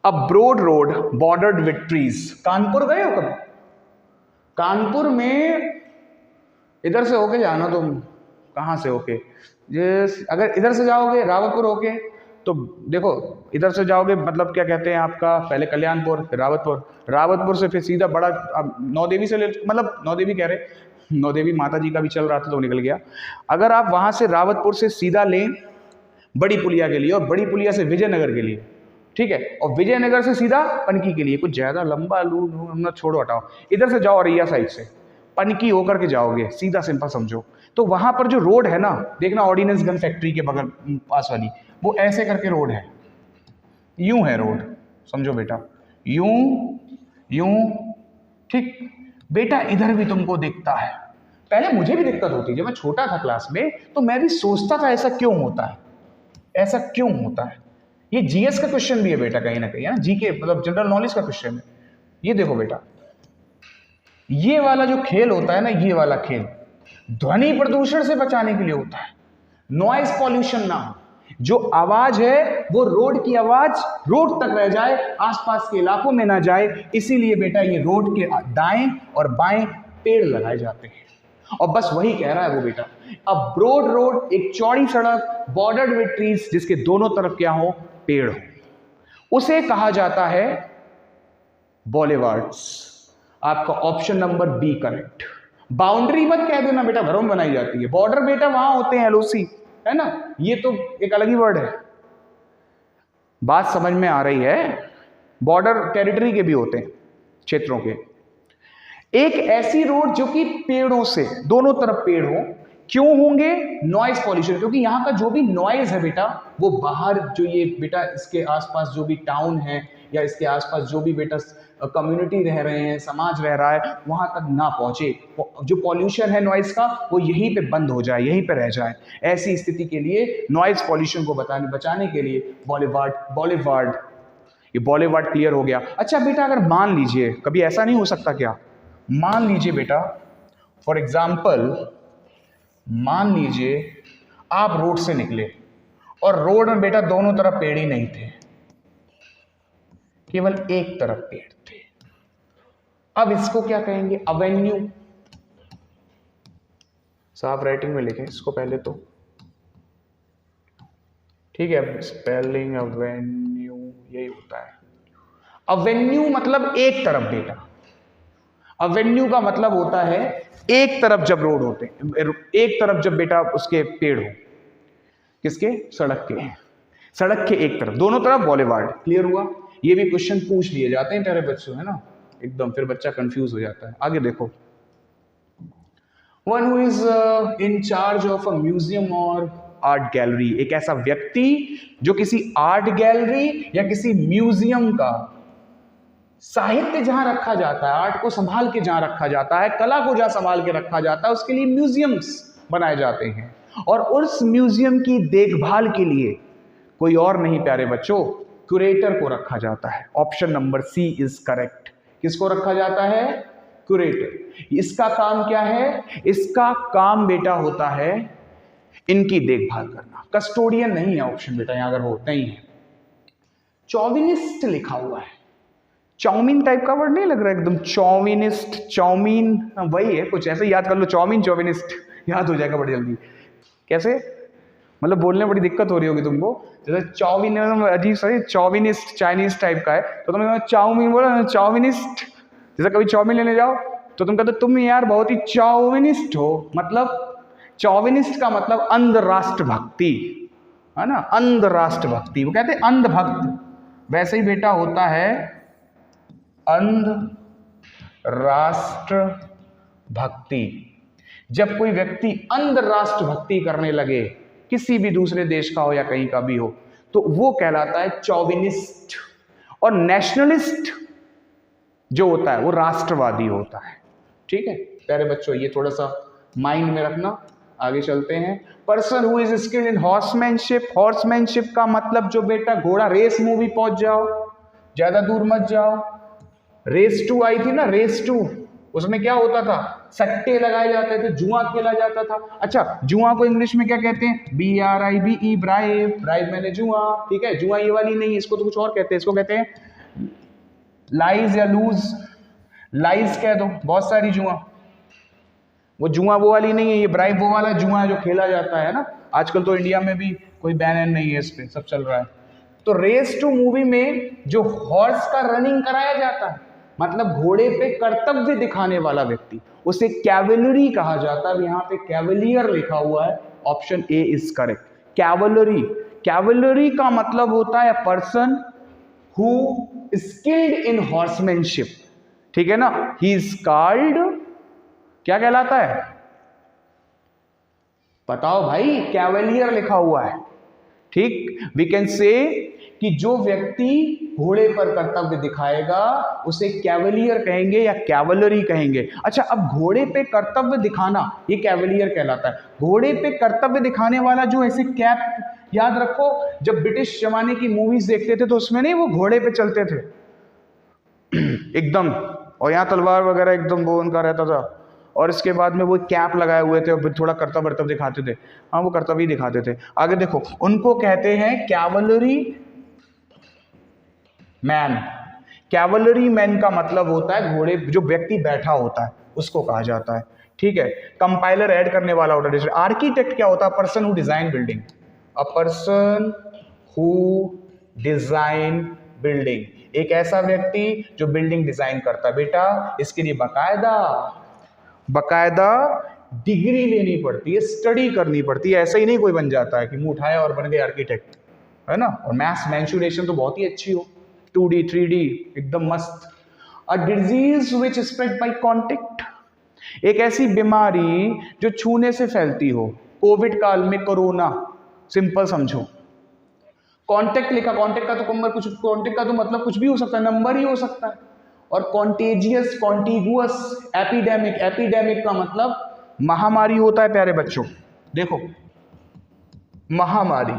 a broad road bordered with trees. Kanpur गए हो कभी? कानपुर में इधर से होके जाना तुम, कहाँ से होके, अगर इधर से जाओगे रावतपुर होके, तो देखो इधर से जाओगे मतलब क्या कहते हैं आपका, पहले कल्याणपुर फिर रावतपुर, रावतपुर से फिर सीधा बड़ा, अब नौदेवी से ले, मतलब नौदेवी कह रहे, नौदेवी माता जी का भी चल रहा था तो निकल गया। अगर आप वहां से रावतपुर से सीधा लें बड़ी पुलिया के लिए, और बड़ी पुलिया से विजयनगर के लिए, ठीक है। और विजयनगर से सीधा पनकी के लिए, कुछ ज्यादा लंबा लू ना छोड़ो हटाओ, इधर से जाओ औरैया साइड से पनकी होकर के जाओगे सीधा, सिंपल समझो। तो वहां पर जो रोड है ना, देखना ऑर्डिनेंस गन फैक्ट्री के बगल पास वाली, वो ऐसे करके रोड है, यूं है रोड, समझो बेटा, यूं यूं, ठीक बेटा। इधर भी तुमको दिखता है, पहले मुझे भी दिक्कत होती, जब मैं छोटा था क्लास में तो मैं भी सोचता था ऐसा क्यों होता है, ऐसा क्यों होता है। ये जीएस का क्वेश्चन भी है बेटा, कहीं ना कहीं है, जीके मतलब जनरल नॉलेज का क्वेश्चन है। ये देखो बेटा, ये वाला जो खेल होता है ना, ये वाला खेल ध्वनि प्रदूषण से बचाने के लिए होता है, नॉइज पॉल्यूशन ना हो, जो आवाज है वो रोड की आवाज रोड तक रह जाए, आसपास के इलाकों में ना जाए, इसीलिए बेटा ये रोड के दाएं और बाएं पेड़ लगाए जाते हैं। और बस वही कह रहा है वो बेटा, अब ब्रॉड रोड, एक चौड़ी सड़क बॉर्डर्ड विद ट्रीज, जिसके दोनों तरफ क्या हो, पेड़ हो, उसे कहा जाता है बॉलीवर्ड्स। आपका option number B correct. Boundary मत कह देना बेटा, घरों में बनाई जाती है, बॉर्डर बेटा वहां होते हैं एलओसी, है ना, ये तो एक अलग ही वर्ड है। बात समझ में आ रही है, बॉर्डर टेरिटरी के भी होते हैं, क्षेत्रों के। एक ऐसी रोड जो कि पेड़ों से दोनों तरफ पेड़ हो, क्यों होंगे, नॉइज पॉल्यूशन, क्योंकि यहाँ का जो भी नॉइज है बेटा, वो बाहर जो ये बेटा इसके आसपास जो भी टाउन है या इसके आसपास जो भी बेटा कम्युनिटी रह रहे हैं, समाज रह रहा है, वहां तक ना पहुंचे, जो पॉल्यूशन है नॉइज का वो यहीं पे बंद हो जाए, यहीं पे रह जाए। ऐसी स्थिति के लिए नॉइज पॉल्यूशन को बचाने के लिए बॉलीवर्ड, ये बॉलीवर्ड क्लियर हो गया। अच्छा बेटा, अगर मान लीजिए कभी ऐसा नहीं हो सकता क्या, मान लीजिए बेटा फॉर एग्जाम्पल, मान लीजिए आप रोड से निकले और रोड में बेटा दोनों तरफ पेड़ ही नहीं थे, केवल एक तरफ पेड़ थे। अब इसको क्या कहेंगे, अवेन्यू। साफ राइटिंग में लिखें इसको पहले तो, ठीक है, स्पेलिंग अवेन्यू यही होता है। अवेन्यू मतलब एक तरफ बेटा, अवेन्यू का मतलब होता है एक तरफ जब रोड होते हैं, एक तरफ जब बेटा उसके पेड़ हो, किसके, सड़क के, सड़क के एक तरफ, दोनों तरफ बॉलीवर्ड। क्लियर हुआ। ये भी क्वेश्चन पूछ लिए जाते हैं तेरे बच्चों, है ना, एकदम फिर बच्चा कंफ्यूज हो जाता है। आगे देखो, one who is in charge of a museum और आर्ट गैलरी, एक ऐसा व्यक्ति जो किसी आर्ट गैलरी या किसी म्यूजियम का, साहित्य जहां रखा जाता है, आर्ट को संभाल के जहां रखा जाता है, कला को जहां संभाल के रखा जाता है, उसके लिए म्यूजियम्स बनाए जाते हैं। और उस म्यूजियम की देखभाल के लिए कोई और नहीं प्यारे बच्चों, क्यूरेटर को रखा जाता है। Option number C is correct. किसको रखा जाता है, क्यूरेटर। इसका काम क्या है, इसका काम बेटा होता है इनकी देखभाल करना, कस्टोडियन नहीं है ऑप्शन बेटा, यहां अगर हो नहीं है। चौविनिस्ट लिखा हुआ है, चाउमीन टाइप का वर्ड नहीं लग रहा है एकदम, चौविनिस्ट, चाउमीन वही है, कुछ ऐसे याद कर लो, चाउमीन चौविनिस्ट याद हो जाएगा बड़ी जल्दी। कैसे, मतलब बोलने में बड़ी दिक्कत हो रही होगी तुमको, जैसे चाउमीन अजीब सा, चौविनिस्ट चाइनीज टाइप का है, तो तुम चाउमीन बोलो, चाउविनिस्ट। जैसे कभी चाउमीन लेने जाओ तो तुम कहते तुम यार बहुत ही चाउविनिस्ट हो, मतलब चौविनिस्ट का मतलब अंध राष्ट्र भक्ति, है ना, अंध राष्ट्र भक्ति, वो कहते हैं अंध भक्त। वैसे ही बेटा होता है अंध राष्ट्र भक्ति। जब कोई व्यक्ति अंध राष्ट्र भक्ति करने लगे, किसी भी दूसरे देश का हो या कहीं का भी हो, तो वो कहलाता है चौविनिस्ट। और नेशनलिस्ट जो होता है वो राष्ट्रवादी होता है। ठीक है प्यारे बच्चों, ये थोड़ा सा माइंड में रखना। आगे चलते हैं। Person who is skilled in horsemanship, horsemanship का मतलब जो बेटा घोड़ा रेस मूवी पहुंच जाओ, ज्यादा दूर मत जाओ। रेस 2 आई थी ना, रेस 2, उसमें क्या होता था, सट्टे लगाए जाते थे, जुआ खेला जाता था। अच्छा, जुआ को इंग्लिश में क्या कहते हैं, BRIBE, ब्राइब, ब्राइब मैंने जुआ, ठीक है, जुआ ये वाली नहीं, इसको तो कुछ और कहते हैं, इसको कहते हैं लाइज या लूज, लाइज कह दो, बहुत सारी जुआ, वो जुआ वो वाली नहीं है, ये ब्राइब वो वाला जुआ है जो खेला जाता है ना। आजकल तो इंडिया में भी कोई बैन नहीं है इस पे, सब चल रहा है। तो रेस 2 मूवी में जो हॉर्स का रनिंग कराया जाता है, मतलब घोड़े पे कर्तव्य दिखाने वाला व्यक्ति, उसे कैवलरी कहा जाता है। यहाँ पे कैवलियर लिखा हुआ है, option A is correct. Cavalry, cavalry का मतलब होता है पर्सन हु स्किल्ड इन हॉर्समैनशिप, ठीक है ना, ही इज कॉल्ड, क्या कहलाता है, बताओ भाई, कैवलियर लिखा हुआ है, ठीक। वी कैन से कि जो व्यक्ति घोड़े पर कर्तव्य दिखाएगा उसे कैवलियर कहेंगे या कैवलरी कहेंगे। अच्छा, अब घोड़े पे कर्तव्य दिखाना ये कैवलियर कहलाता है। घोड़े पे कर्तव्य दिखाने वाला जो ऐसे कैप, याद रखो जब ब्रिटिश जमाने की मूवीज देखते थे तो उसमें नहीं वो घोड़े पे चलते थे एकदम, और यहाँ तलवार वगैरह एकदम वो उनका रहता था, और इसके बाद में वो कैप लगाए हुए थे और फिर थोड़ा कर्तव्य वर्तव्य दिखाते थे। हाँ, वो कर्तव्य ही दिखाते थे। आगे देखो, उनको कहते हैं कैवलरी मैन। कैवलरी मैन का मतलब होता है घोड़े जो व्यक्ति बैठा होता है उसको कहा जाता है, ठीक है। कंपाइलर ऐड करने वाला होता है। आर्किटेक्ट क्या होता है? Person who design building, a person who design building, एक ऐसा व्यक्ति जो बिल्डिंग डिजाइन करता है। बेटा इसके लिए बकायदा डिग्री लेनी पड़ती है, स्टडी करनी पड़ती है, ऐसा ही नहीं कोई बन जाता है कि मुंह उठाया और बन गए आर्किटेक्ट, है ना। और मैथ्स मेंसुरेशन तो बहुत ही अच्छी हो, 2D 3D एकदम मस्त। अ disease which spread by contact, एक ऐसी बीमारी जो छूने से फैलती हो। कोविड काल में कोरोना, सिंपल समझो। कांटेक्ट लिखा, कांटेक्ट का तो मतलब कुछ भी हो सकता है, नंबर ही हो सकता है। और कॉन्टेजियस, कॉन्टिगुअस, एपिडेमिक, एपिडेमिक का मतलब महामारी होता है प्यारे बच्चों। देखो महामारी,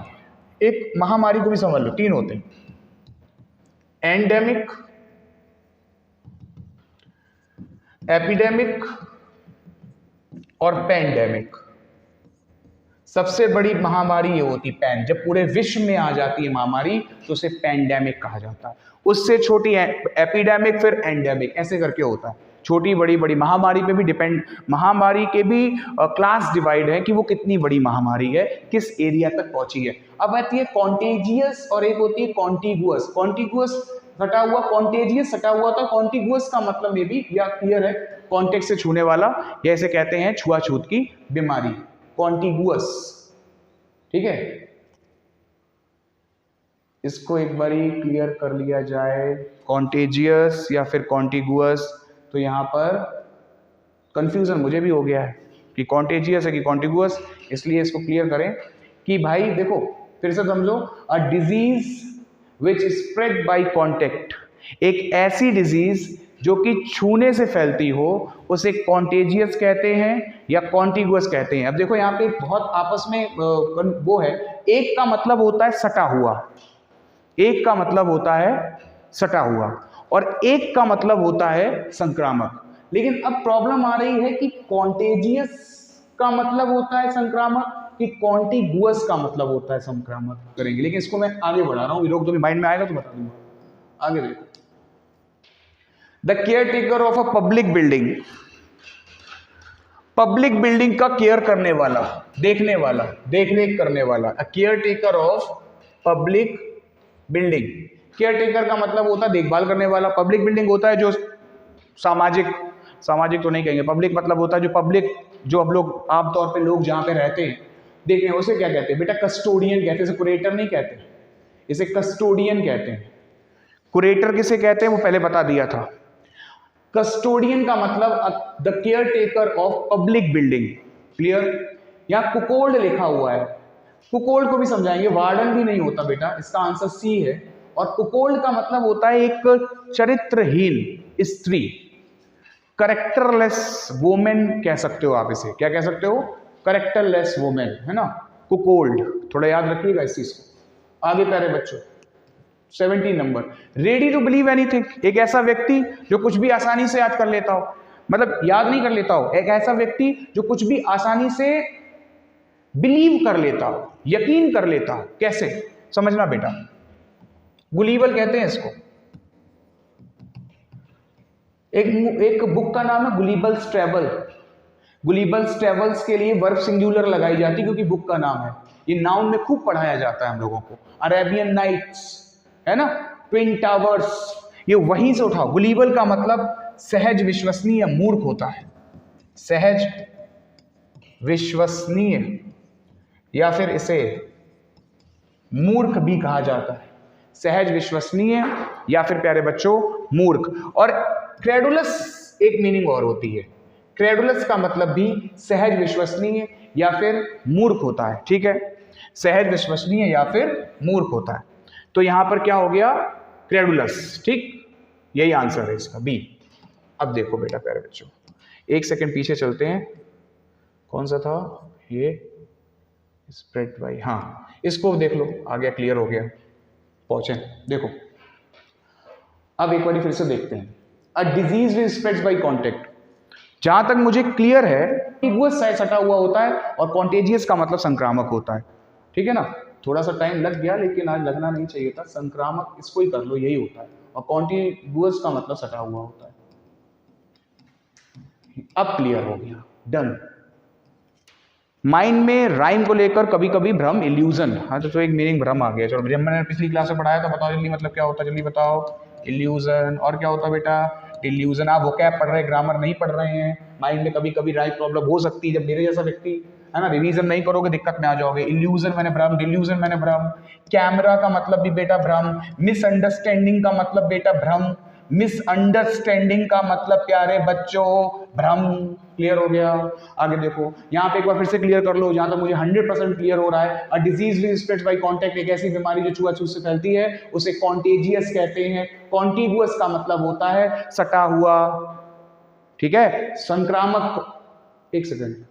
एक महामारी को भी समझ लो, 3 होते हैं, एंडेमिक, एपिडेमिक और पैंडेमिक। सबसे बड़ी महामारी ये होती पैन, जब पूरे विश्व में आ जाती है महामारी तो उसे पैंडेमिक कहा जाता है। उससे छोटी है एपिडेमिक, फिर एंडेमिक, ऐसे करके होता है। छोटी बड़ी बड़ी महामारी पे भी डिपेंड, महामारी के भी क्लास डिवाइड है कि वो कितनी बड़ी महामारी है, किस एरिया तक पहुंची है। अब आती है कॉन्टेजियस और एक होती है कॉन्टिगुअस। कॉन्टिगुअस सटा हुआ, कॉन्टेजियस सटा हुआ था। कॉन्टिगुअस का मतलब में भी या क्लियर है, कॉन्टेक्ट से छूने वाला, जैसे कहते हैं छुआछूत की बीमारी, कॉन्टिगुअस, ठीक है। इसको एक बारी क्लियर कर लिया जाए, कॉन्टेजियस या फिर कॉन्टिगुअस। तो यहां पर कंफ्यूजन मुझे भी हो गया है कि कॉन्टेजियस है कि कॉन्टिगुअस, इसलिए इसको क्लियर करें कि भाई देखो फिर से समझो, अ disease which spread by contact, एक ऐसी डिजीज जो कि छूने से फैलती हो उसे कॉन्टेजियस कहते हैं या कॉन्टिगुअस कहते हैं। अब देखो यहाँ पे बहुत आपस में वो है, एक का मतलब होता है सटा हुआ, एक का मतलब होता है सटा हुआ, और एक का मतलब होता है संक्रामक। लेकिन अब प्रॉब्लम आ रही है कि कॉन्टेजियस का मतलब होता है संक्रामक कि कॉन्टिगुअस का मतलब होता है संक्रामक करेंगे। लेकिन इसको मैं आगे बढ़ा रहा हूँ, विरोध तो माइंड में आएगा तो बता दूंगा। आगे देखो, the care taker of a public building, public building का केयर करने वाला, देखने वाला, देख रेख करने वाला, अ care taker of public building. Care taker का मतलब होता है देखभाल करने वाला। पब्लिक बिल्डिंग होता है जो सामाजिक, सामाजिक तो नहीं कहेंगे, पब्लिक मतलब होता है जो पब्लिक, जो हम लोग आमतौर पे लोग जहाँ पे रहते हैं देखने, उसे क्या कहते हैं बेटा? कस्टोडियन कहते हैं। इसे कुरेटर नहीं कहते, इसे कस्टोडियन कहते हैं। कुरेटर किसे कहते हैं वो पहले बता दिया था। कस्टोडियन का मतलब the care taker of public building, clear. यहां कुकोल्ड लिखा हुआ है, कुकोल्ड को भी समझाएंगे, वार्डन भी नहीं होता बेटा, इसका आंसर सी है। और कुकोल्ड का मतलब होता है एक चरित्रहीन स्त्री, करेक्टरलेस वोमेन कह सकते हो आप इसे, क्या कह सकते हो? करेक्टरलेस वोमेन, है ना, कुकोल्ड। थोड़ा याद रखिएगा इस चीज को। आगे प्यारे बच्चों 17 number, ready to believe anything, एक ऐसा व्यक्ति जो कुछ भी आसानी से याद कर लेता हो, मतलब याद नहीं कर लेता हो, एक ऐसा व्यक्ति जो कुछ भी आसानी से बिलीव कर लेता हो, यकीन कर लेता हो। कैसे समझना बेटा, गुलीबल कहते हैं इसको। एक बुक का नाम है गुलीबल्स ट्रेवल। गुलीबल्स ट्रेवल्स के लिए वर्ब सिंगुलर लगाई जाती क्योंकि बुक का नाम है। ये नाउन में खूब पढ़ाया जाता है हम लोगों को। अरेबियन नाइट्स, है ना, ट्विन टावर्स, ये वहीं से उठाओ। गुलीबल का मतलब सहज विश्वसनीय मूर्ख होता है, सहज विश्वसनीय, या फिर इसे मूर्ख भी कहा जाता है। सहज विश्वसनीय या फिर प्यारे बच्चों मूर्ख। और क्रेडुलस एक मीनिंग और होती है, क्रेडुलस का मतलब भी सहज विश्वसनीय या फिर मूर्ख होता है, ठीक है, सहज विश्वसनीय या फिर मूर्ख होता है। तो यहां पर क्या हो गया, क्रेडुलस, ठीक, यही आंसर है इसका, बी। अब देखो बेटा प्यारे बच्चों, एक सेकंड पीछे चलते हैं, कौन सा था ये, स्प्रेड बाय, हाँ इसको देख लो, आ गया, क्लियर हो गया, पहुंचे। देखो अब एक बार फिर से देखते हैं, a disease which spreads by contact. जहां तक मुझे क्लियर है वो सटा हुआ होता है और कॉन्टेजियस का मतलब संक्रामक होता है, ठीक है ना। थोड़ा सा टाइम लग गया लेकिन आज लगना नहीं चाहिए था, संक्रामक इसको ही कर लो, यही होता है, और कॉन्टिग्यूअस का मतलब सटा हुआ होता है। अब क्लियर हो गया, डन। माइंड में राइम को लेकर कभी कभी भ्रम, इल्यूजन, हाँ तो एक मीनिंग भ्रम आ गया। चलो जब मैंने पिछली क्लास में पढ़ाया तो बताओ जल्दी, मतलब क्या होता है, जल्दी बताओ। इल्यूजन, और क्या होता है बेटा, इल्यूजन। आप वोकैब पढ़ रहे हैं, ग्रामर नहीं पढ़ रहे हैं, माइंड में कभी कभी राइम प्रॉब्लम हो सकती है, जब मेरे जैसा व्यक्ति है ना रिवीजन नहीं करोगे दिक्कत में आ जाओगे। इल्यूजन मैंने भ्रम, डिल्यूजन मैंने भ्रम, कैमरा का मतलब भी बेटा भ्रम, मिसअंडरस्टैंडिंग का मतलब बेटा भ्रम, मिसअंडरस्टैंडिंग का मतलब प्यारे बच्चों भ्रम। क्लियर हो गया। आगे देखो, यहाँ पे एक बार फिर से क्लियर कर लो, जहां तक मुझे 100% क्लियर हो रहा है। A disease which spreads by contact, एक ऐसी बीमारी जो छुआछूत से फैलती है, उसे कॉन्टेजियस कहते हैं। कॉन्टिगुअस का मतलब होता है सटा हुआ, ठीक है, संक्रामक। एक सेकंड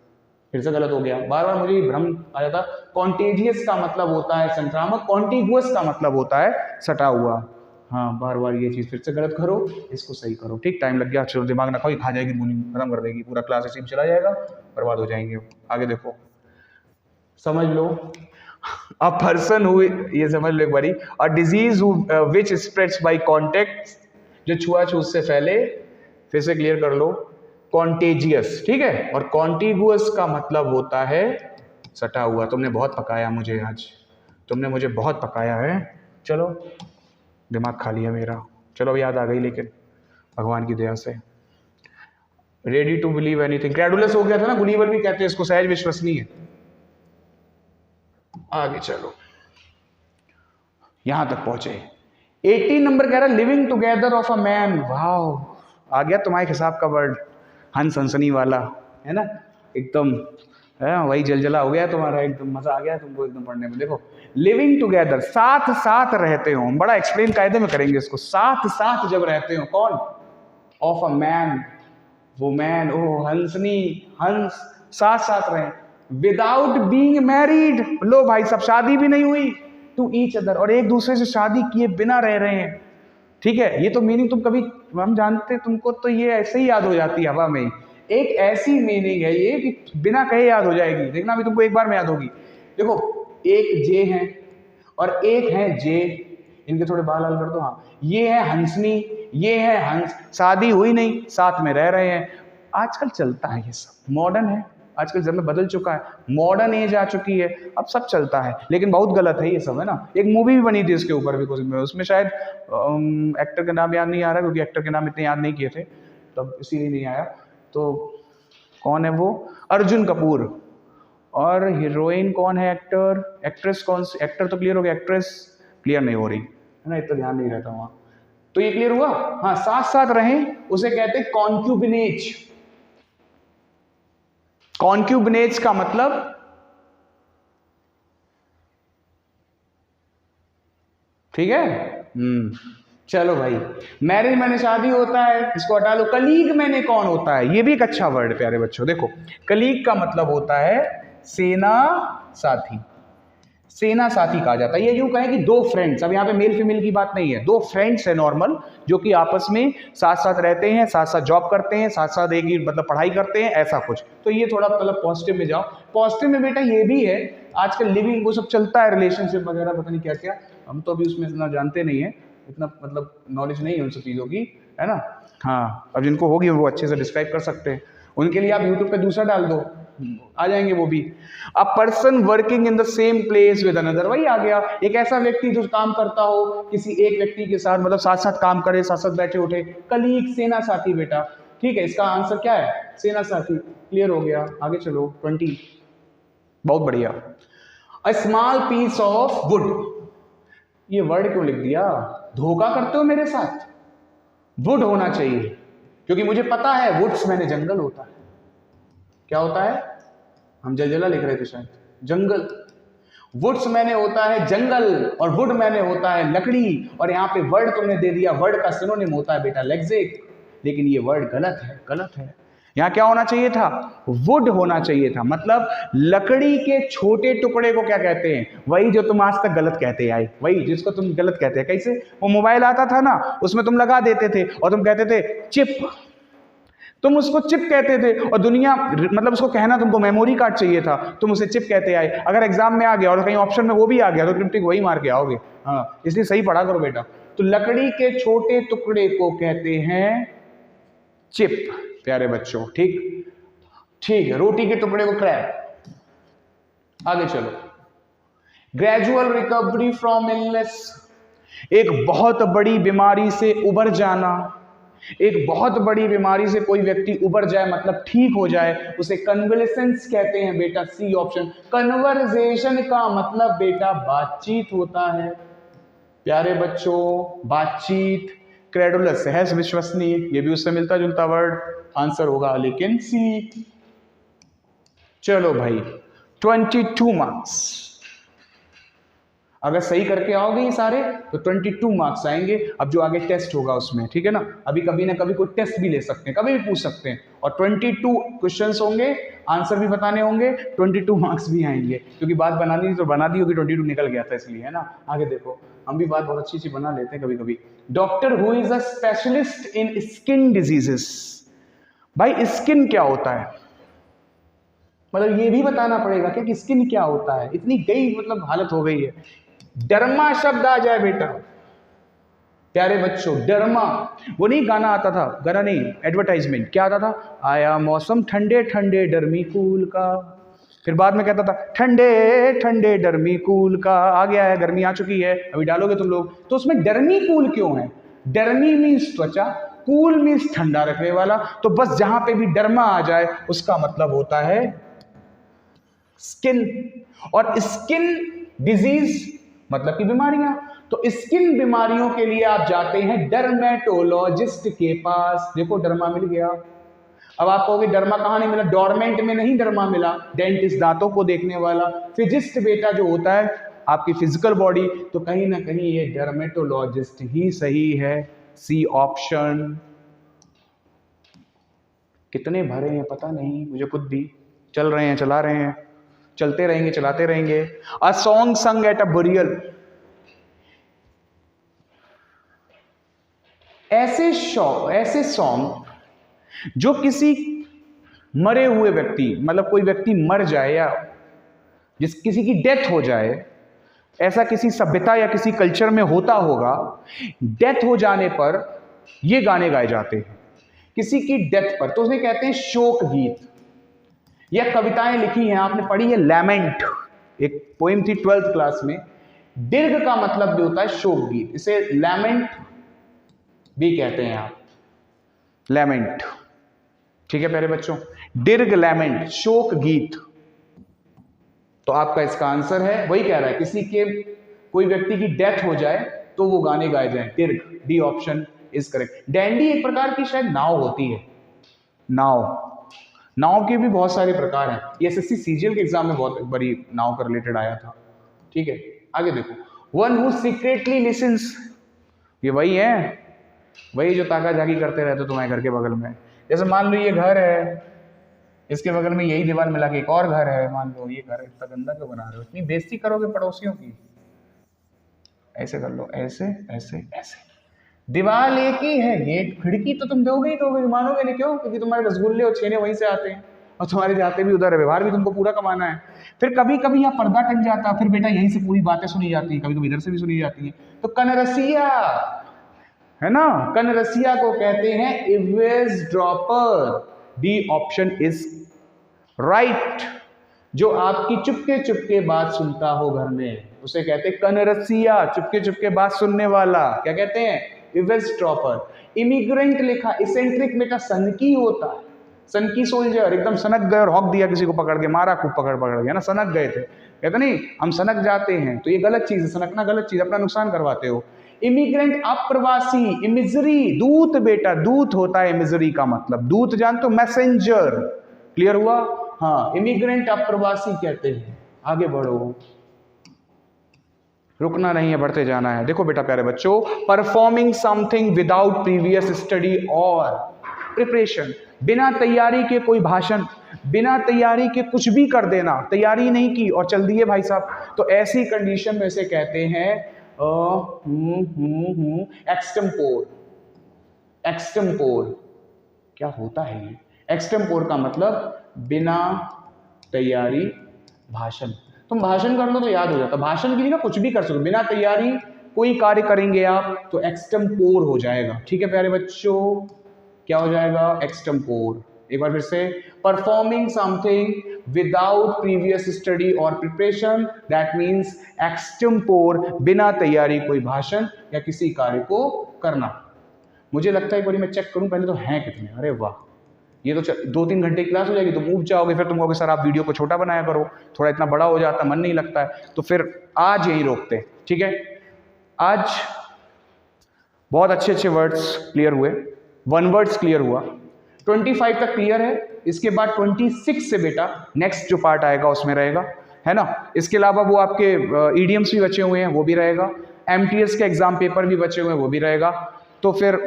फिर से गलत हो गया, बार बार मुझे भ्रम आ जाता। कॉन्टेजियस का मतलब होता है संक्रामक, कॉन्टिगुअस का मतलब होता है सटा हुआ। हाँ बार बार ये चीज फिर से गलत करो, इसको सही करो, ठीक। टाइम लग गया, चलो दिमाग ना खाओ, खा जाएगी मूली, खत्म कर देगी, पूरा क्लास इसी में चला जाएगा, बर्बाद हो जाएंगे। आगे देखो, समझ लो। अ पर्सन हु, ये समझ लो एक बारी, a disease which spreads by contact, जो छुआछूत से फैले, फिर से क्लियर कर लो, कॉन्टेजियस, ठीक है। और कॉन्टिगुअस का मतलब होता है सटा हुआ। तुमने बहुत पकाया मुझे आज, तुमने मुझे बहुत पकाया है, चलो दिमाग खा लिया मेरा, चलो याद आ गई, लेकिन भगवान की दया से। Ready to believe anything, credulous हो गया था ना, बिलीवर भी कहते हैं इसको, सहज विश्वसनीय। आगे चलो, यहां तक पहुंचे। 18 नंबर कह रहा है living together of a man. वाह, आ गया तुम्हारे हिसाब का वर्ड, हंस हंसनी वाला, है ना, एकदम है वही जलजला हो गया तुम्हारा, एकदम मजा आ गया तुमको एकदम पढ़ने में। देखो, लिविंग टुगेदर, साथ साथ रहते हो, बड़ा एक्सप्लेन कायदे में करेंगे इसको। साथ साथ जब रहते हो, कौन, ऑफ अ मैन, वो मैन, ओ हंसनी, हंस, साथ साथ रहे, विदाउट बीइंग मैरिड, लो भाई सब शादी भी नहीं हुई, टू ईच अदर, और एक दूसरे से शादी किए बिना रह रहे हैं, ठीक है। ये तो मीनिंग तुम कभी, हम जानते, तुमको तो ये ऐसे ही याद हो जाती है हवा में ही। एक ऐसी मीनिंग है ये कि बिना कहे याद हो जाएगी, देखना अभी तुमको एक बार में याद होगी। देखो, एक जे है और एक है जे, इनके थोड़े बाल हाल कर दो, हाँ, ये है हंसनी, ये है हंस, शादी हुई नहीं, साथ में रह रहे हैं। आजकल चलता है ये सब, मॉडर्न है, आजकल जमाना बदल चुका है, मॉडर्न एज आ चुकी है, अब सब चलता है, लेकिन बहुत गलत है ये सब, है ना। एक मूवी भी बनी थी इसके ऊपर भी कुछ, उसमें शायद एक्टर का नाम याद नहीं आ रहा, क्योंकि एक्टर के नाम इतने याद नहीं किए थे तब, इसीलिए नहीं आया। तो कौन है वो, अर्जुन कपूर, और हीरोइन कौन है, एक्टर, एक्ट्रेस कौन सी, एक्टर तो क्लियर हो गया, एक्ट्रेस क्लियर नहीं हो रही है ना, इतना ध्यान नहीं रहता वहां। तो ये क्लियर हुआ, हाँ, साथ साथ रहें उसे कहते हैं कॉन्क्यूबिनेज। कॉन्क्यूबिनेज का मतलब, ठीक है, चलो भाई। मैरिज मैंने शादी होता है, इसको हटा लो। कलीग मैंने कौन होता है, ये भी एक अच्छा वर्ड प्यारे बच्चों। देखो, कलीग का मतलब होता है सेना साथी, सेना साथी कहा जाता है। ये यूं कहें कि दो फ्रेंड्स, अब यहाँ पे मेल फीमेल की बात नहीं है, दो फ्रेंड्स है नॉर्मल, जो कि आपस में साथ साथ रहते हैं, साथ साथ जॉब करते हैं, साथ साथ एक ही मतलब पढ़ाई करते हैं, ऐसा कुछ। तो ये थोड़ा मतलब पॉजिटिव में जाओ। पॉजिटिव में बेटा ये भी है, आजकल लिविंग वो सब चलता है, रिलेशनशिप वगैरह पता नहीं क्या क्या, हम तो अभी उसमें इतना जानते नहीं है, इतना मतलब नॉलेज नहीं है उन सब चीज़ों की, है ना। हाँ, अब जिनको होगी वो अच्छे से डिस्क्राइब कर सकते हैं, उनके लिए आप यूट्यूब पे दूसरा डाल दो, आ जाएंगे वो भी। A person working in the same place with another, वही आ गया, एक ऐसा व्यक्ति जो काम करता हो किसी एक व्यक्ति के साथ, मतलब साथ साथ काम करे, साथ साथ बैठे उठे, कलीग, सेना साथी बेटा, ठीक है। इसका आंसर क्या है, सेना साथी, क्लियर हो गया। आगे चलो, 20, बहुत बढ़िया। A small piece of wood, ये वर्ड क्यों लिख दिया? धोखा करते हो मेरे साथ? वुड होना चाहिए, क्योंकि मुझे पता है वुड्स मैंने जंगल होता है। क्या होता है? हम जलजला लिख रहे थे शायद, जंगल। वुड्स मैंने होता है जंगल, और वुड मैंने होता है लकड़ी। और यहाँ पे वर्ड तुमने दे दिया, वर्ड का सिनोनिम होता है बेटा लेक्सिक, लेकिन ये वर्ड गलत है, गलत है। यहाँ क्या होना चाहिए था? वुड होना चाहिए था। मतलब लकड़ी के छोटे टुकड़े को क्या कहते हैं? वही जो तुम आज तक गलत कहते आए, वही जिसको तुम गलत कहते हैं। कैसे? वो मोबाइल आता था ना, उसमें तुम लगा देते थे और तुम कहते थे चिप, तुम उसको चिप कहते थे। और दुनिया, मतलब उसको कहना तुमको मेमोरी कार्ड चाहिए था, तुम उसे चिप कहते आए। अगर एग्जाम में आ गया और कहीं ऑप्शन में वो भी आ गया तो तुम ठीक वही मार के आओगे। हाँ, इसलिए सही पढ़ा करो बेटा। तो लकड़ी के छोटे टुकड़े को कहते हैं चिप प्यारे बच्चों। ठीक ठीक है, रोटी के टुकड़े को क्रैब। आगे चलो। ग्रेजुअल रिकवरी फ्रॉम इलनेस, एक बहुत बड़ी बीमारी से उबर जाना। एक बहुत बड़ी बीमारी से कोई व्यक्ति उबर जाए, मतलब ठीक हो जाए, उसे कन्वलेसेंस कहते हैं बेटा। C option. कन्वर्सेशन का मतलब बेटा बातचीत होता है प्यारे बच्चों, बातचीत। क्रेडुलस, सहज विश्वसनीय, ये भी उससे मिलता जुलता वर्ड, आंसर होगा लेकिन सी। चलो भाई, 22 मार्क्स। अगर सही करके आओगे ये सारे तो 22 मार्क्स आएंगे। अब जो आगे टेस्ट होगा उसमें, ठीक है ना, अभी कभी ना कभी कोई टेस्ट भी ले सकते हैं, कभी भी पूछ सकते हैं। और 22 क्वेश्चंस होंगे, आंसर भी बताने होंगे, 22 मार्क्स भी आएंगे। क्योंकि बात बनानी थी तो बना दी होगी, 22 निकल गया था इसलिए, है ना। आगे देखो, हम भी बात बहुत अच्छी अच्छी बना लेते हैं कभी कभी। Doctor who is a specialist in skin diseases. भाई स्किन क्या होता है? मतलब ये भी बताना पड़ेगा कि स्किन क्या होता है। इतनी गई मतलब हालत हो गई है। डर्मा शब्द आ जाए बेटा प्यारे बच्चों, डर्मा। वो नहीं गाना आता था, गाना नहीं, एडवर्टाइजमेंट क्या आता था? आया मौसम ठंडे ठंडे डर्मी कूल का। फिर बाद में कहता था ठंडे ठंडे डर्मी कूल का। आ गया है, गर्मी आ चुकी है, अभी डालोगे तुम लोग। तो उसमें डर्मी कूल क्यों है? डर्मी मीन्स त्वचा, कूल मीन्स ठंडा रखने वाला। तो बस जहां पे भी डर्मा आ जाए उसका मतलब होता है स्किन। और स्किन डिजीज मतलब की बीमारियां। तो स्किन बीमारियों के लिए आप जाते हैं डर्मेटोलॉजिस्ट के पास। देखो डर्मा मिल गया। अब आप कहोगे डर्मा कहां नहीं मिला? डोरमेंट में नहीं डर्मा मिला, डेंटिस्ट दांतों को देखने वाला। फिजिस्ट बेटा जो होता है आपकी फिजिकल बॉडी, तो कहीं ना कहीं ये डर्मेटोलॉजिस्ट ही सही है। C option. कितने भरे हैं पता नहीं मुझे खुद भी। चल रहे हैं, चला रहे हैं, चलते रहेंगे, चलाते रहेंगे। अ सॉन्ग संग एट अ बरियल। ऐसे सॉन्ग जो किसी मरे हुए व्यक्ति, मतलब कोई व्यक्ति मर जाए या किसी की डेथ हो जाए, ऐसा किसी सभ्यता या किसी कल्चर में होता होगा। डेथ हो जाने पर ये गाने गाए जाते हैं किसी की डेथ पर, तो उसे कहते हैं शोक गीत। यह कविताएं लिखी हैं, आपने पढ़ी है लैमेंट, एक पोएम थी 12th क्लास में। दीर्घ का मतलब भी होता है शोक गीत, इसे लैमेंट भी कहते हैं आप, लैमेंट। ठीक है प्यारे बच्चों, दीर्घ लैमेंट, शोक गीत। तो आपका इसका आंसर है, वही कह रहा है किसी के, कोई व्यक्ति की डेथ हो जाए तो वो गाने गाए जाए, दीर्घ। D option is correct. Dandy एक प्रकार की शायद नाव होती है, नाव के भी बहुत सारे प्रकार हैं। ये एसएससी सीजीएल के एग्जाम में बहुत बड़ी नाव का रिलेटेड आया था। ठीक है, आगे देखो। वन हु सीक्रेटली लिसन्स, ये वही है, वही जो ताका झाकी करते रहते तुम्हारे घर के बगल में। जैसे मान लो ये घर है, इसके बगल में यही दीवार मिला के एक और घर है, मान लो ये घर इतना गंदा क्यों बना रहे हो, इतनी बेइज्जती करोगे पड़ोसियों की। ऐसे कर लो, ऐसे ऐसे ऐसे, दीवार एक ही है, गेट खिड़की तो तुम दोगे ही दोगे, मानोगे नहीं क्यों? क्योंकि तुम्हारे रसगुल्ले और छेने वहीं से आते हैं और तुम्हारे जाते भी उधर है, व्यवहार भी तुमको पूरा कमाना है। फिर कभी कभी यहाँ पर्दा टंग जाता, फिर बेटा यहीं से पूरी बातें सुनी जाती हैं, कभी कभी इधर से भी सुनी जाती हैं। तो कनरसिया है ना, कनरसिया को कहते हैं eavesdropper. D option is right. जो आपकी चुपके चुपके बात सुनता हो घर में उसे कहते हैं कनरसिया, चुपके चुपके बात सुनने वाला। क्या कहते हैं? इवेज ड्रॉपर। इमिग्रेंट लिखा, इसेंट्रिक बेटा सनकी होता है, सनकी सोल्जर, एकदम सनक गए और हॉक दिया किसी को पकड़ के, मारा खूब पकड़ के ना, सनक गए थे। कहते नहीं हम सनक जाते हैं, तो ये गलत चीज है, सनकना गलत चीज, अपना नुकसान करवाते हो। इमिग्रेंट अप्रवासी, इमिजरी, दूत बेटा, दूत होता है इमिजरी का मतलब, दूत जानते हो, मैसेंजर, क्लियर हुआ? हाँ, इमिग्रेंट अप्रवासी कहते हैं। आगे बढ़ो, रुकना नहीं है, बढ़ते जाना है। देखो बेटा प्यारे बच्चों, performing something without previous study और प्रिपरेशन, बिना तैयारी के कोई भाषण, बिना तैयारी के कुछ भी कर देना, तैयारी नहीं की और चल दिए भाई साहब, तो ऐसी कंडीशन में से कहते हैं एक्सटेम्पोर। एक्सटेम्पोर क्या होता है ये? एक्सटेम्पोर का मतलब बिना तैयारी भाषण। तुम भाषण कर लो तो याद हो जाता, भाषण की नहीं, कुछ भी कर सकते, बिना तैयारी कोई कार्य करेंगे आप तो एक्सटेम्पोर हो जाएगा। ठीक है प्यारे बच्चों, क्या हो जाएगा? एक्सटेम्पोर। एक बार फिर से, performing something without previous study और प्रिपरेशन, दैट मीन्स एक्सटेम्पोर, बिना तैयारी कोई भाषण या किसी कार्य को करना। मुझे लगता है एक बार मैं चेक करूं पहले तो हैं कितने। अरे वाह, ये तो 2-3 घंटे क्लास हो जाएगी, तुम ऊब जाओगे, फिर तुम कहोगे सर आप वीडियो को छोटा बनाया करो, थोड़ा इतना बड़ा हो जाता, मन नहीं लगता है, तो फिर आज यही रोकते। ठीक है, आज बहुत अच्छे अच्छे वर्ड्स क्लियर हुए, 1 वर्ड्स क्लियर हुआ, 25 तक क्लियर है। इसके बाद 26 से बेटा नेक्स्ट जो पार्ट आएगा उसमें रहेगा, है ना। इसके अलावा वो आपके ईडियम्स भी बचे हुए हैं, वो भी रहेगा, एमटीएस के एग्जाम पेपर भी बचे हुए हैं, वो भी रहेगा। तो फिर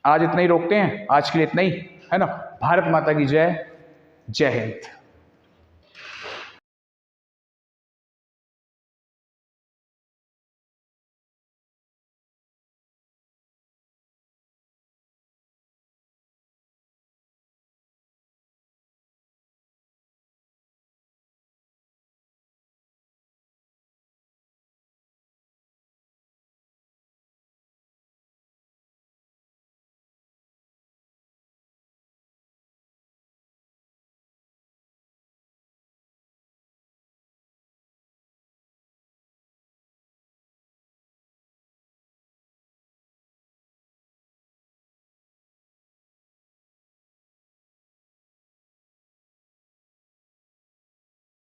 आज इतना ही रोकते हैं, आज के लिए इतना ही, है ना। भारत माता की जय, जय हिंद।